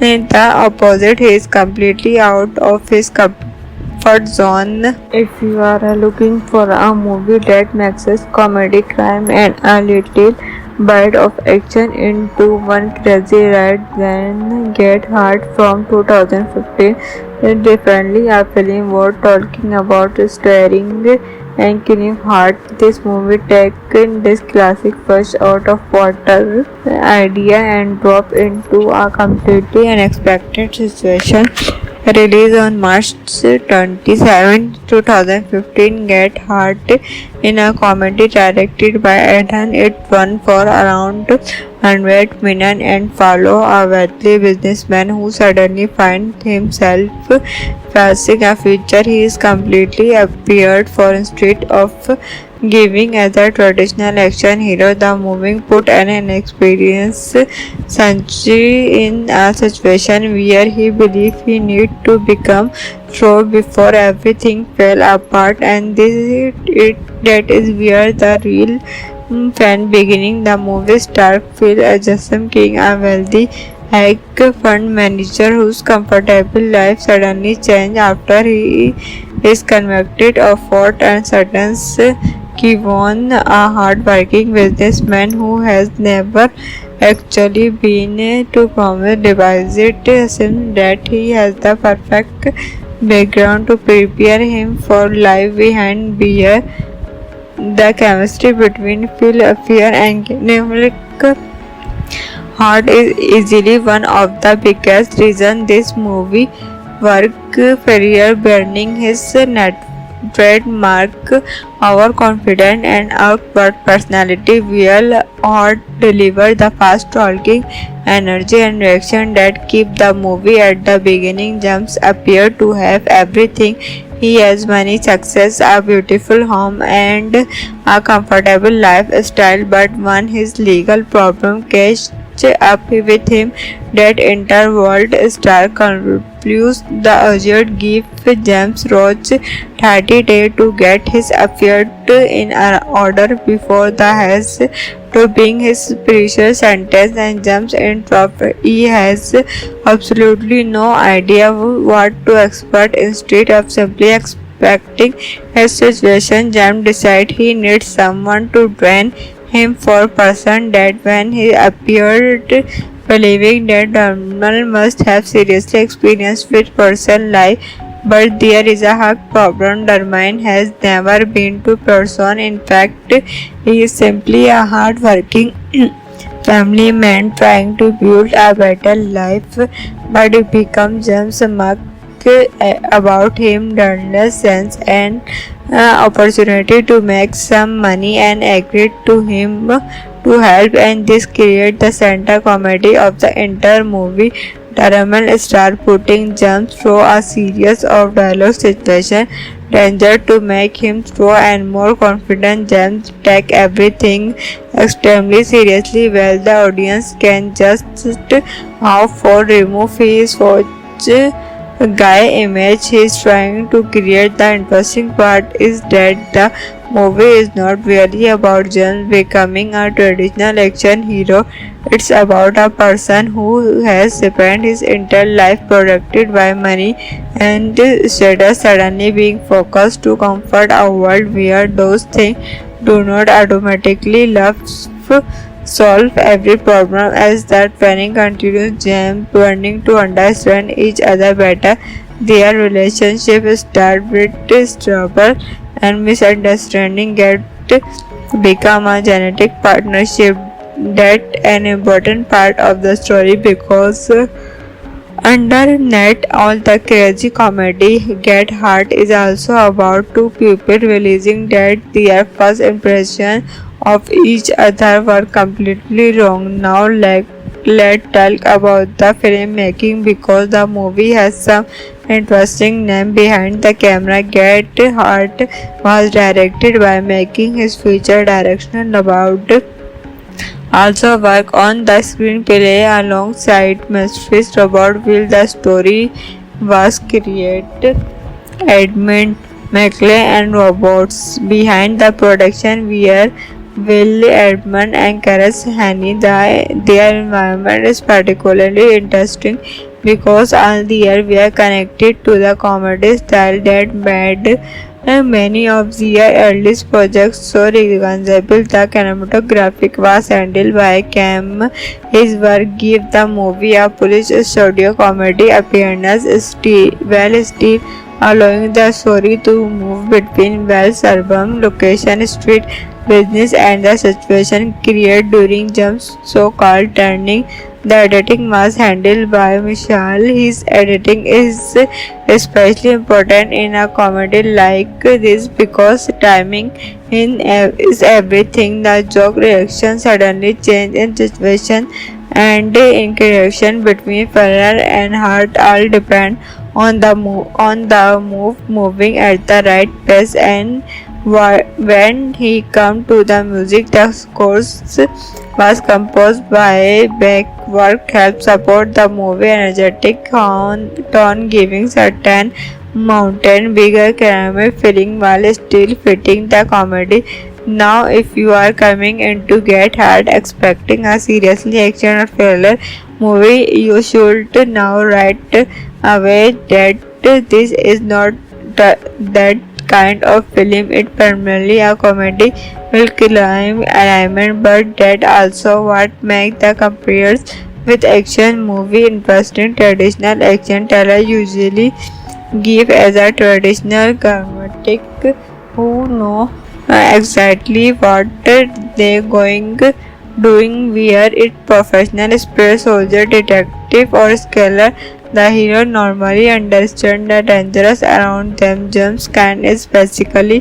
the opposite. He is completely out of his comfort zone. If you are looking for a movie that mixes comedy, crime, and a little bite of action into one crazy ride, then Get Hard from 2015 is definitely a film worth talking about. Starring and Kevin Hart, this movie taken this classic fish out of water idea and drop into a completely unexpected situation. Released on March 27, 2015, Get Hard in a comedy directed by Ethan. It won for around 100 million and follow a wealthy businessman who suddenly finds himself facing a future he is completely appeared for instead of giving as a traditional action hero. The movie put an inexperienced Sanji in a situation where he believed he need to become strong before everything fell apart, and that is where the real fan beginning. The movie star Phil Jason King, a wealthy hedge fund manager whose comfortable life suddenly changed after he is convicted of fraud and sentence. Kevon, a hard-working businessman who has never actually been to promise, devises him that he has the perfect background to prepare him for life behind beer. The chemistry between Phil Fear and Nemlik Hart is easily one of the biggest reasons this movie worked. Ferrier burning his trademark overconfident and outward personality will Hart deliver the fast talking energy and reaction that keep the movie at the beginning. James appear to have everything. He has money, success, a beautiful home, and a comfortable lifestyle, but when his legal problem catch up with him, that interworld star concludes the urgent give James Roach 30 days to get his affairs in order before the has to bring his precious sentence, and James interrupts. He has absolutely no idea what to expect. Instead of simply expecting his situation, James decides he needs someone to train him for person that when he appeared believing that Donald must have seriously experienced with person life, but there is a hard problem. Darmain has never been to person. In fact, he is simply a hard-working family man trying to build a better life, but it becomes James Mark about him Darnell's sense and opportunity to make some money and agreed to him to help, and this creates the center comedy of the entire movie. Darman star putting James through a series of dialogue situation danger to make him strong and more confident. James take everything extremely seriously. Well, the audience can just how far remove his guy image he is trying to create. The interesting part is that the movie is not really about James becoming a traditional action hero. It's about a person who has spent his entire life protected by money and status suddenly being focused to comfort a world where those things do not automatically solve every problem. As that planning continues, James learning to understand each other better. Their relationship start with trouble and misunderstanding get become a genetic partnership. That an important part of the story because Underneath all the crazy comedy, Get Hard is also about two people realizing that their first impression of each other were completely wrong. Now let's talk about the filmmaking because the movie has some interesting name behind the camera. Get Hard was directed by making his future direction about also work on the screenplay alongside Mysteries Robert Will. The story was created Edmund McLean and robots behind the production were Will Edmund and Karas Haney. Their environment is particularly interesting because all the air were connected to the comedy style that made many of their earliest projects so recognizable. The cinematographic was handled by Cam. His work gave the movie a police studio comedy appearance, still allowing the story to move between well-suburban location, street business, and the situation created during jumps, so-called turning. The editing was handled by Michelle. His editing is especially important in a comedy like this because timing is everything. The joke reaction suddenly change in situation and interaction between Ferrer and Hart all depend on the move moving at the right pace. And when he come to the music, the scores was composed by Beck. Work helped support the movie energetic tone, giving certain mountain bigger caramel feeling while still fitting the comedy. Now, if you are coming in to Get Hard expecting a seriously action or thriller movie, you should now right away that this is not that kind of film. It primarily a comedy will climb alignment, but that also what makes the compares with action movie interesting. Traditional action thriller usually give as a traditional dramatic who know exactly what they going doing, where it professional spy soldier detective or scholar. The hero normally understands the dangers around them. James Caan is basically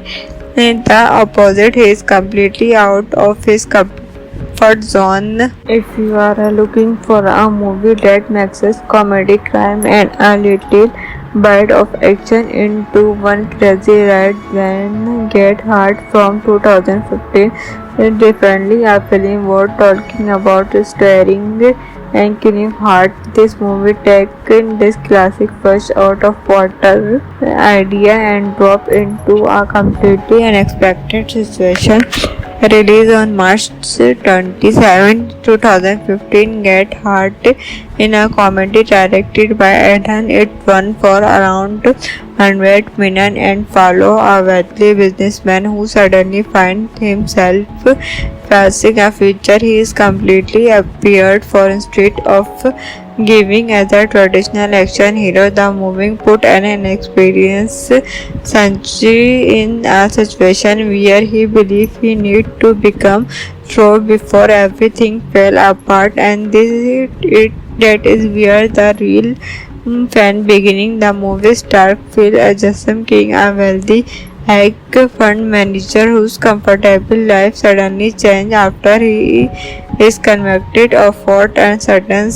the opposite. He is completely out of his comfort zone. If you are looking for a movie that mixes comedy, crime, and a little bite of action into one crazy ride, then Get Hard from 2015 is definitely a film worth talking about. Starring and Kevin Hart, this movie taken this classic fresh out of water idea and drop into a completely unexpected situation. Released on March 27, 2015, Get Hard in a comedy directed by Adam. It won for around 100 million and follow a wealthy businessman who suddenly finds himself facing a future he is completely appeared for instead of giving as a traditional action hero. The movie put an inexperienced Sanji in a situation where he believed he needed to become strong before everything fell apart, and that is where the real fan beginning. The movie star Phil Jason King, a wealthy hedge fund manager whose comfortable life suddenly changed after he is convicted of fraud, and certain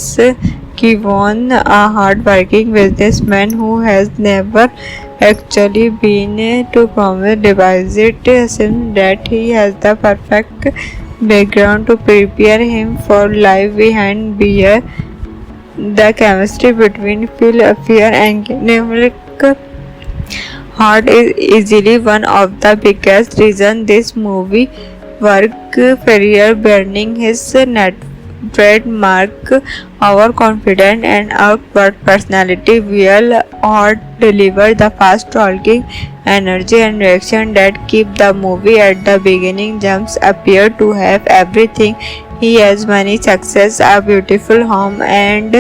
Kevon, a hard-working businessman who has never actually been to promise, devises him that he has the perfect background to prepare him for life behind beer. The chemistry between Phil Fear and Nemlik Hart is easily one of the biggest reasons this movie worked. Ferrier burning his net trademark overconfident and outward personality will Hart deliver the fast talking energy and reaction that keep the movie at the beginning. James appear to have everything. He has money, success, a beautiful home, and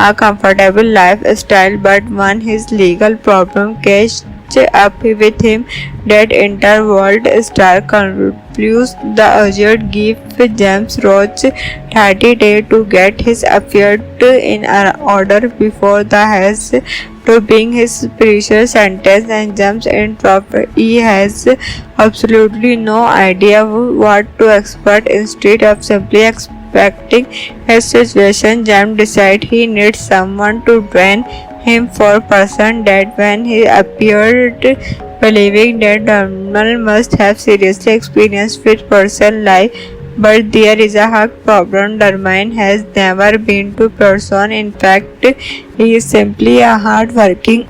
a comfortable lifestyle, but one his legal problem catch up with him. That interworld star concludes the urgent give James Roach 30 days to get his affairs in order before the has to bring his precious sentence and jumps in trouble. He has absolutely no idea what to expect. Instead of simply expecting his situation, James decides he needs someone to train him for person that when he appeared believing that Donald must have seriously experienced with person life. But there is a hard problem. Darmain has never been to person. In fact, he is simply a hard-working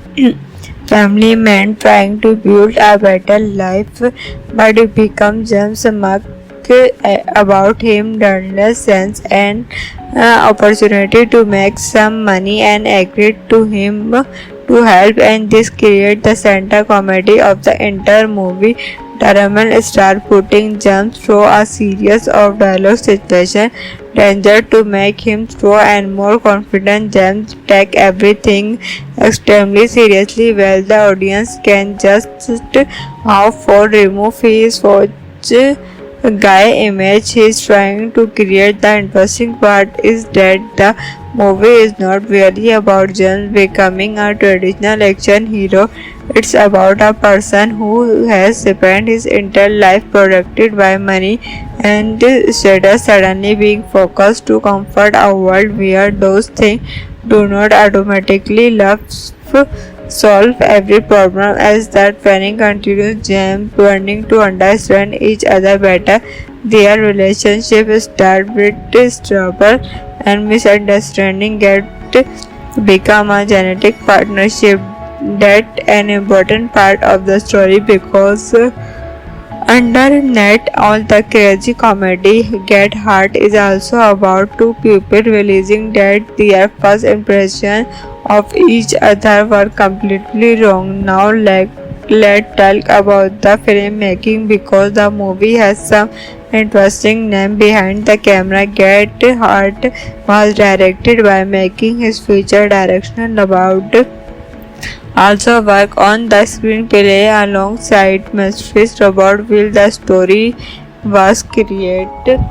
family man trying to build a better life. But it becomes James Mark about him Donald's sense and opportunity to make some money and agreed to him to help, and this creates the center comedy of the entire movie. Darman start putting James through a series of dialogue situation danger to make him strong and more confident. James take everything extremely seriously while the audience can just how far remove his guy image he is trying to create. The interesting part is that the movie is not really about James becoming a traditional action hero. It's about a person who has spent his entire life protected by money and status suddenly being focused to comfort a world where those things do not automatically solve every problem. As that training continues, James learning to understand each other better. Their relationship start with trouble and misunderstanding get become a genetic partnership. That an important part of the story because underneath all the crazy comedy, Get Hard is also about two people realizing that their first impression of each other were completely wrong. Now let's talk about the filmmaking because the movie has some interesting name behind the camera. Get Hard was directed by making his future direction about also work on the screenplay alongside Mysteries Robert Will. The story was created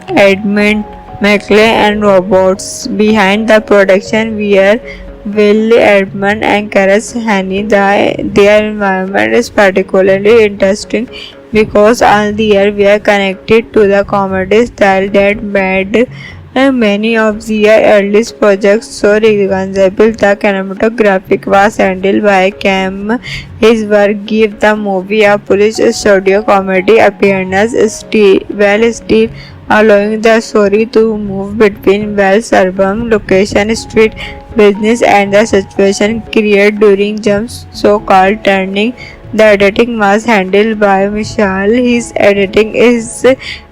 Edmund McLean and robots behind the production were Will Edmund and Karis Haney. Their environment is particularly interesting because all the year were connected to the comedy style that made many of their earliest projects so recognizable. The cinematographic was handled by Cam. His work gave the movie a police studio comedy appearance while still allowing the story to move between well-suburban location, street business, and the situation created during Jump's so-called turning. The editing was handled by Michelle. His editing is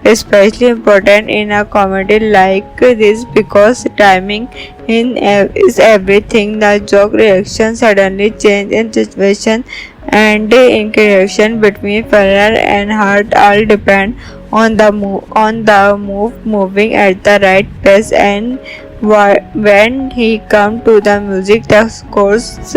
especially important in a comedy like this because timing is everything. The joke reaction suddenly change in situation and interaction between Ferrer and Hart all depend on the moving at the right pace. And when he come to the music, the scores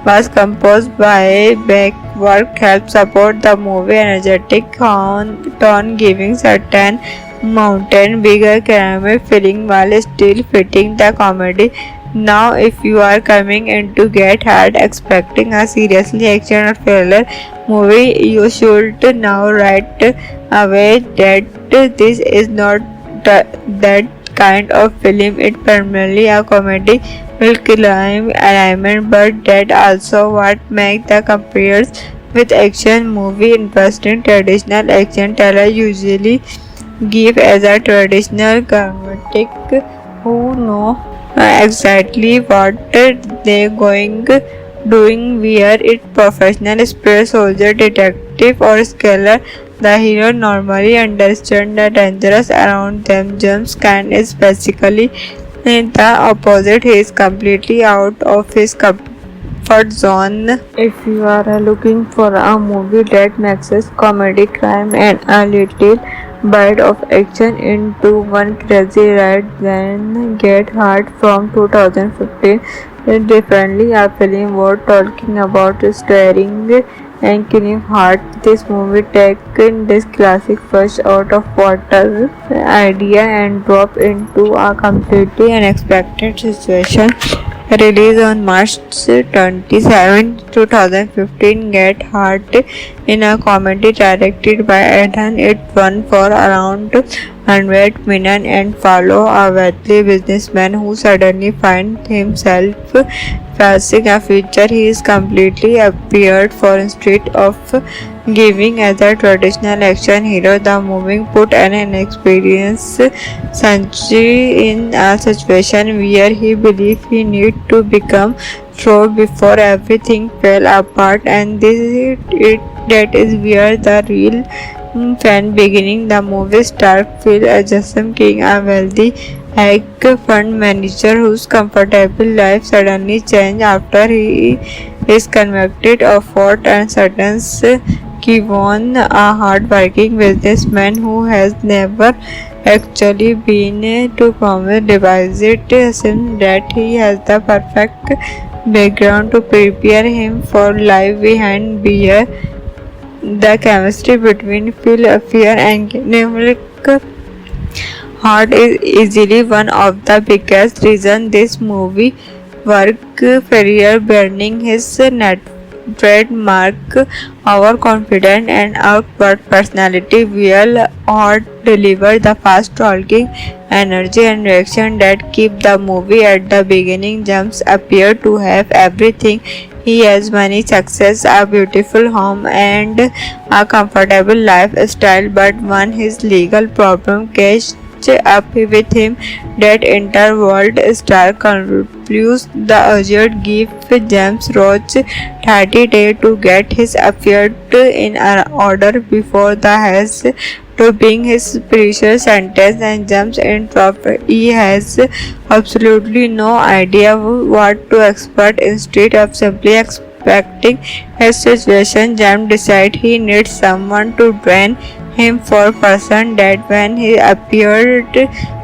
was composed by Beck. Work helped support the movie energetic tone, giving certain mountain bigger caramel feeling while still fitting the comedy. Now, if you are coming in to Get Hard expecting a seriously action or thriller movie, you should now right away that this is not that kind of film. It's primarily a comedy will climb alignment, but that also what makes the compares with action movie interesting. Traditional action teller usually give as a traditional dramatic who know exactly what they going doing, where it professional space soldier, detective, or scholar. The hero normally understands the dangerous around them. James Caan is basically the opposite. He is completely out of his comfort zone. If you are looking for a movie that mixes comedy, crime, and a little bite of action into one crazy ride, then Get Hard from 2015 differently. A film worth talking about starring and Kevin Hart. This movie taken this classic fish out of water idea and drop into a completely unexpected situation. Released on March 27, 2015, Get Hart in a comedy directed by Eden. It won for around 100 million and follow a wealthy businessman who suddenly finds himself facing a future he is completely appeared for instead of giving as a traditional action hero. The movie put an inexperienced Sanji in a situation where he believed he need to become strong before everything fell apart, and that is where the real fan beginning. The movie star Phil Jassim King, a wealthy hedge fund manager whose comfortable life suddenly changed after he is convicted of fraud, and Sutton's Kevon, a hard-working businessman who has never actually been to promise, devises him that he has the perfect background to prepare him for life behind beer. The chemistry between Phil Fear and Nemlik Hart is easily one of the biggest reasons this movie worked. Ferrier burning his net trademark overconfident and outward personality, while Hart delivered the fast talking energy and reaction that keep the movie at the beginning. James appear to have everything. He has money, success, a beautiful home, and a comfortable lifestyle, but when his legal problem catch up with him, that interworld star concludes the urgent give James Roach 30 days to get his affairs in order before the has to bring his precious sentence, and James interrupts. He has absolutely no idea what to expect. Instead of simply expecting his situation, James decides he needs someone to drain him for person that when he appeared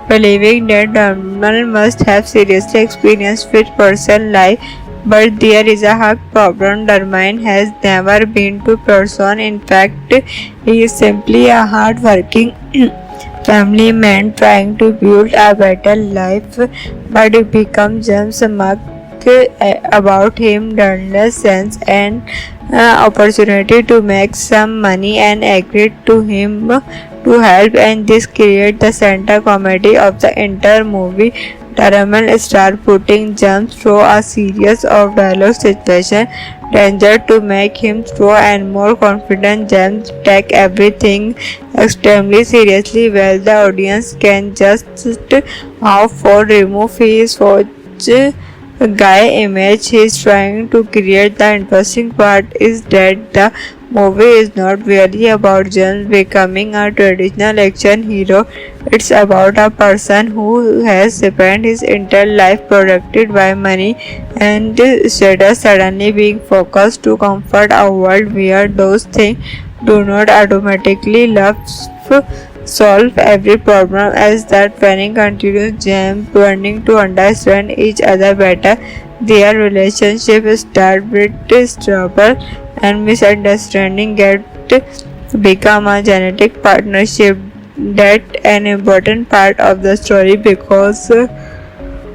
believing that Donald must have seriously experienced with person life, but there is a hard problem. Dermine has never been to person. In fact, he is simply a hard-working family man trying to build a better life, but it becomes James Mark about him Donald's sense and opportunity to make some money and agreed to him to help, and this creates the center comedy of the entire movie. Taramal star putting James through a series of dialogue situation danger to make him strong and more confident. James take everything extremely seriously, while the audience can just how for remove his guy image he is trying to create. The interesting part is that the movie is not really about James becoming a traditional action hero. It's about a person who has spent his entire life protected by money and status suddenly being focused to comfort a world where those things do not automatically solve every problem. As that planning continues, James learning to understand each other better. Their relationship start with trouble and misunderstanding get become a genetic partnership. That an important part of the story because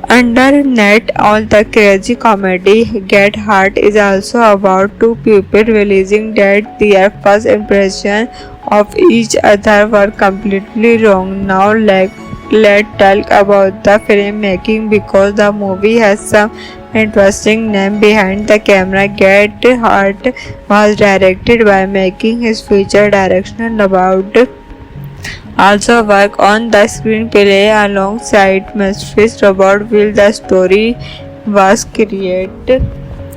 underneath all the crazy comedy, Get Hard is also about two people realizing that their first impression of each other were completely wrong. Now let's talk about the filmmaking because the movie has some interesting name behind the camera. Get Hart was directed by making his feature directional about also work on the screenplay alongside Mysteries Robert Will. The story was created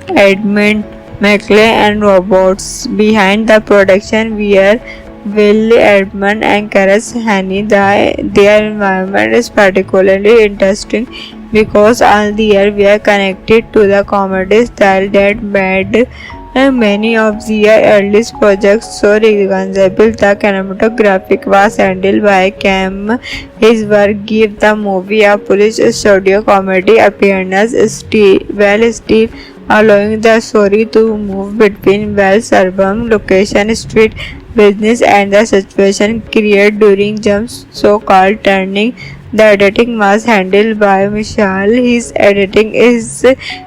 Edmund McClay and robots behind the production were Will Edmund and Karis Haney. Their environment is particularly interesting because all the year we are connected to the comedy style that made and many of their earliest projects so recognizable. The cinematographic was handled by Cam. His work gave the movie a polish studio comedy appearance, still allowing the story to move between well-suburban location, street business, and the situation created during Jump's so-called turning. The editing was handled by Michelle. His editing is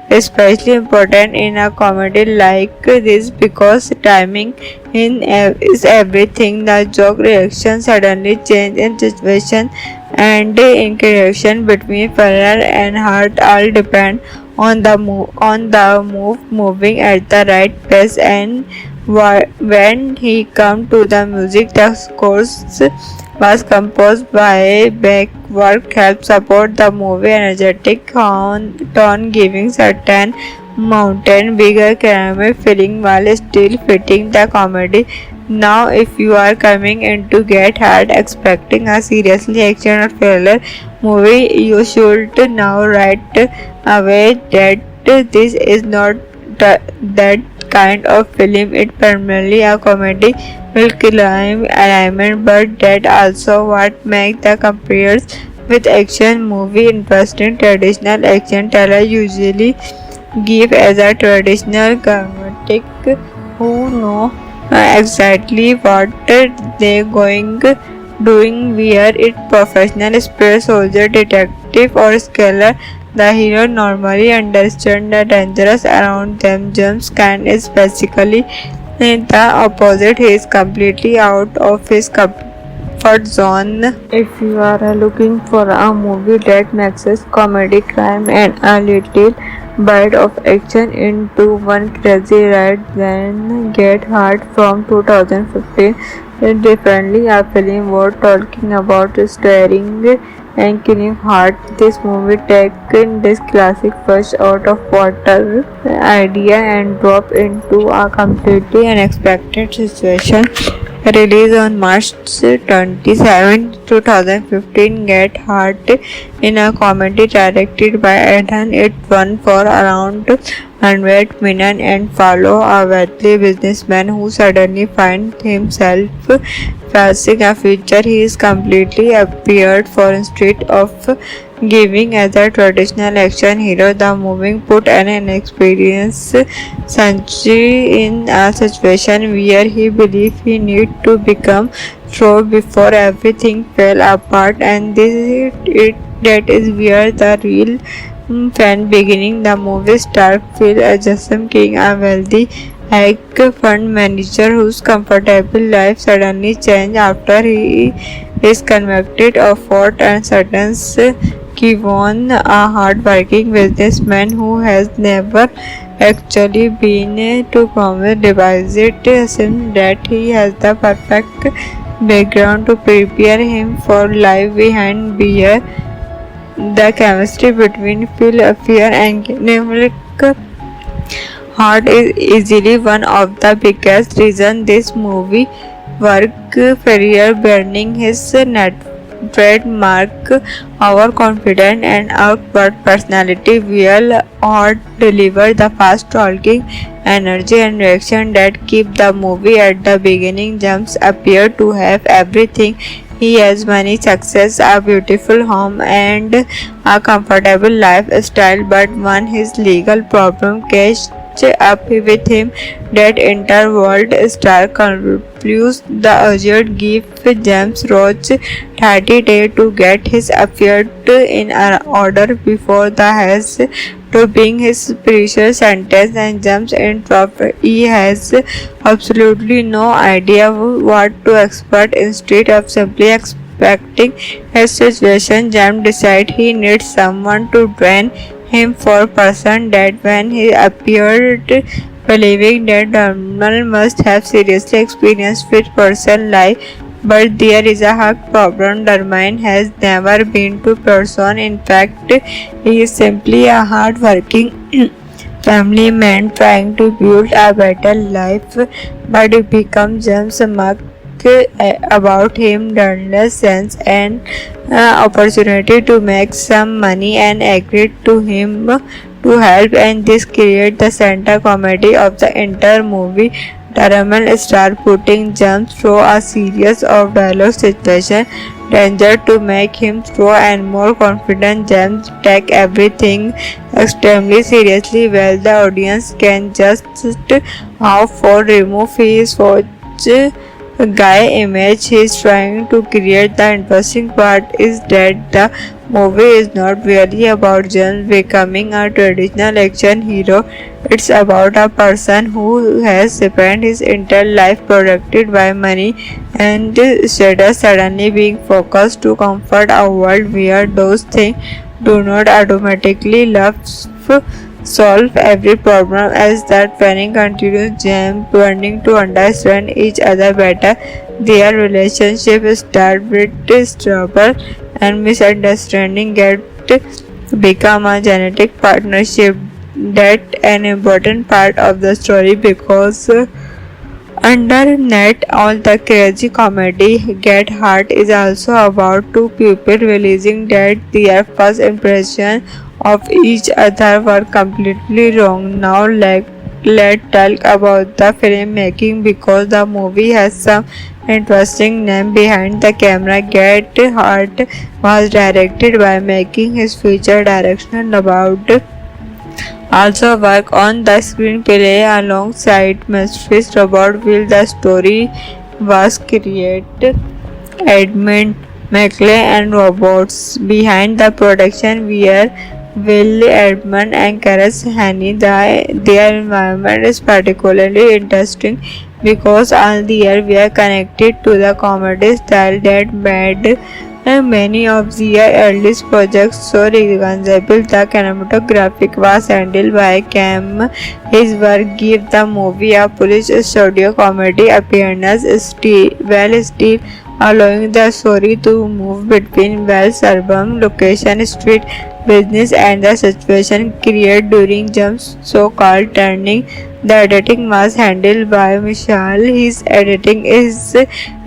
especially important in a comedy like this because timing is everything. The joke reaction suddenly change in situation and interaction between Ferrer and Hart all depend on the move moving at the right pace, and when he come to the music, the scores was composed by Beck. Work helped support the movie energetic tone, giving certain mountain bigger caramel feeling while still fitting the comedy. Now, if you are coming in to Get Hard expecting a seriously action or thriller movie, you should now right away that this is not that kind of film. It primarily a comedy will climb alignment, but that also what makes the compares with action movie interesting. Traditional action teller usually give as a traditional dramatic who know exactly what they going doing, where it professional space soldier, detective, or scholar. The hero normally understands the dangers around them. James Caan is basically the opposite. He is completely out of his comfort zone. If you are looking for a movie that mixes comedy, crime, and a little bite of action into one crazy ride, then Get Hard from 2015 is definitely a film worth talking about. Starring and Kevin Hart, this movie taken this classic fish out of water idea and drop into a completely unexpected situation. Released on March 27, 2015, Get Hart in a comedy directed by Ethan. It won for around 100 million and follow a wealthy businessman who suddenly finds himself facing a future he is completely appeared for instead of giving as a traditional action hero. The movie put an inexperienced Sanjay in a situation where he believed he need to become strong before everything fell apart, and that is where the real fan beginning. The movie star Phil Jassim King, a wealthy hedge fund manager whose comfortable life suddenly changed after he is convicted of fraud and sentence. Kevon, a hard-working businessman who has never actually been to promise, devises him that he has the perfect background to prepare him for life behind beer. The chemistry between Phil Fear and Nick Hart is easily one of the biggest reasons this movie worked. Ferrier burning his trademark overconfident and outward personality while Hart delivered the fast talking energy and reaction that keep the movie at the beginning. James appear to have everything. He has money, success, a beautiful home, and a comfortable lifestyle, but when his legal problem catch up with him, that interworld star concludes the urgent give James Roach 30 days to get his affairs in order before the has to bring his precious sentence, and James interrupts. He has absolutely no idea what to expect. Instead of simply expecting his situation, James decides he needs someone to train him for person that when he appeared believing that Donald must have seriously experienced with person life, but there is a hard problem. Darmain has never been to person. In fact, he is simply a hard-working family man trying to build a better life, but it becomes James Mark about him Donald's sense and opportunity to make some money and agreed to him to help, and this creates the center comedy of the entire movie. Taraman star putting jumps through a series of dialogue situations danger to make him throw and more confident. James take everything extremely seriously while the audience can just how far remove his guy image he is trying to create. The interesting part is that the movie is not really about James becoming a traditional action hero. It's about a person who has spent his entire life protected by money and status suddenly being focused to comfort a world where those things do not automatically solve every problem. As that panic continues, James learning to understand each other better. Their relationship start with trouble and misunderstanding get become a genetic partnership. That an important part of the story because underneath all the crazy comedy, Get Hard is also about two people realizing that their first impression of each other were completely wrong. Now let's talk about the filmmaking because the movie has some interesting name behind the camera. Get Hard was directed by making his future direction about also work on the screenplay alongside Mysteries Robert Will. The story was created Edmund McLean and robots behind the production were Will Edmund and Karas Haney. Their environment is particularly interesting because all the year we are connected to the comedy style that made many of their earliest projects so recognizable. The cinematographic was handled by Cam. His work gave the movie a police studio comedy appearance, still allowing the story to move between well-suburban location, street business, and the situation created during Jump's so-called turning. The editing was handled by Michelle. His editing is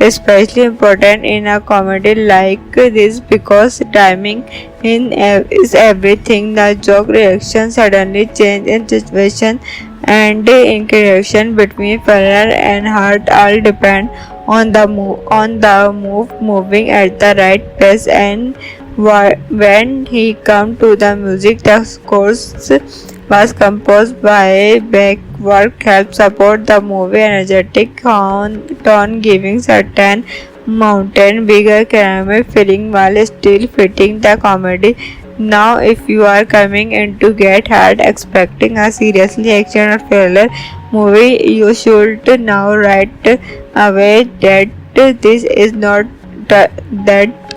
especially important in a comedy like this because timing is everything. The joke reaction suddenly change in situation and interaction between Ferrer and Hart all depend on the moving at the right pace. And when he come to the music, the scores was composed by Beck. Work helped support the movie energetic tone, giving certain mountain bigger caramel feeling while still fitting the comedy. Now, if you are coming in to Get Hard expecting a seriously action or thriller movie, you should now right away that this is not that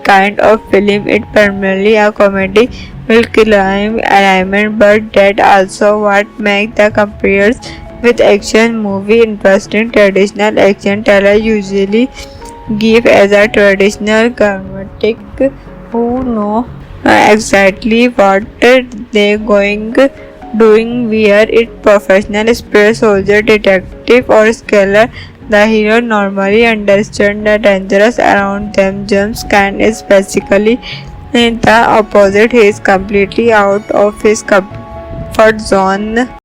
kind of film. It's primarily a comedy will climb alignment, but that also what makes the compares with action movie interesting. Traditional action thriller usually give as a traditional dramatic who know exactly what they going doing, where it professional spy soldier detective or scholar. The hero normally understands the dangers around them. James Caan is basically in the opposite. He is completely out of his comfort zone.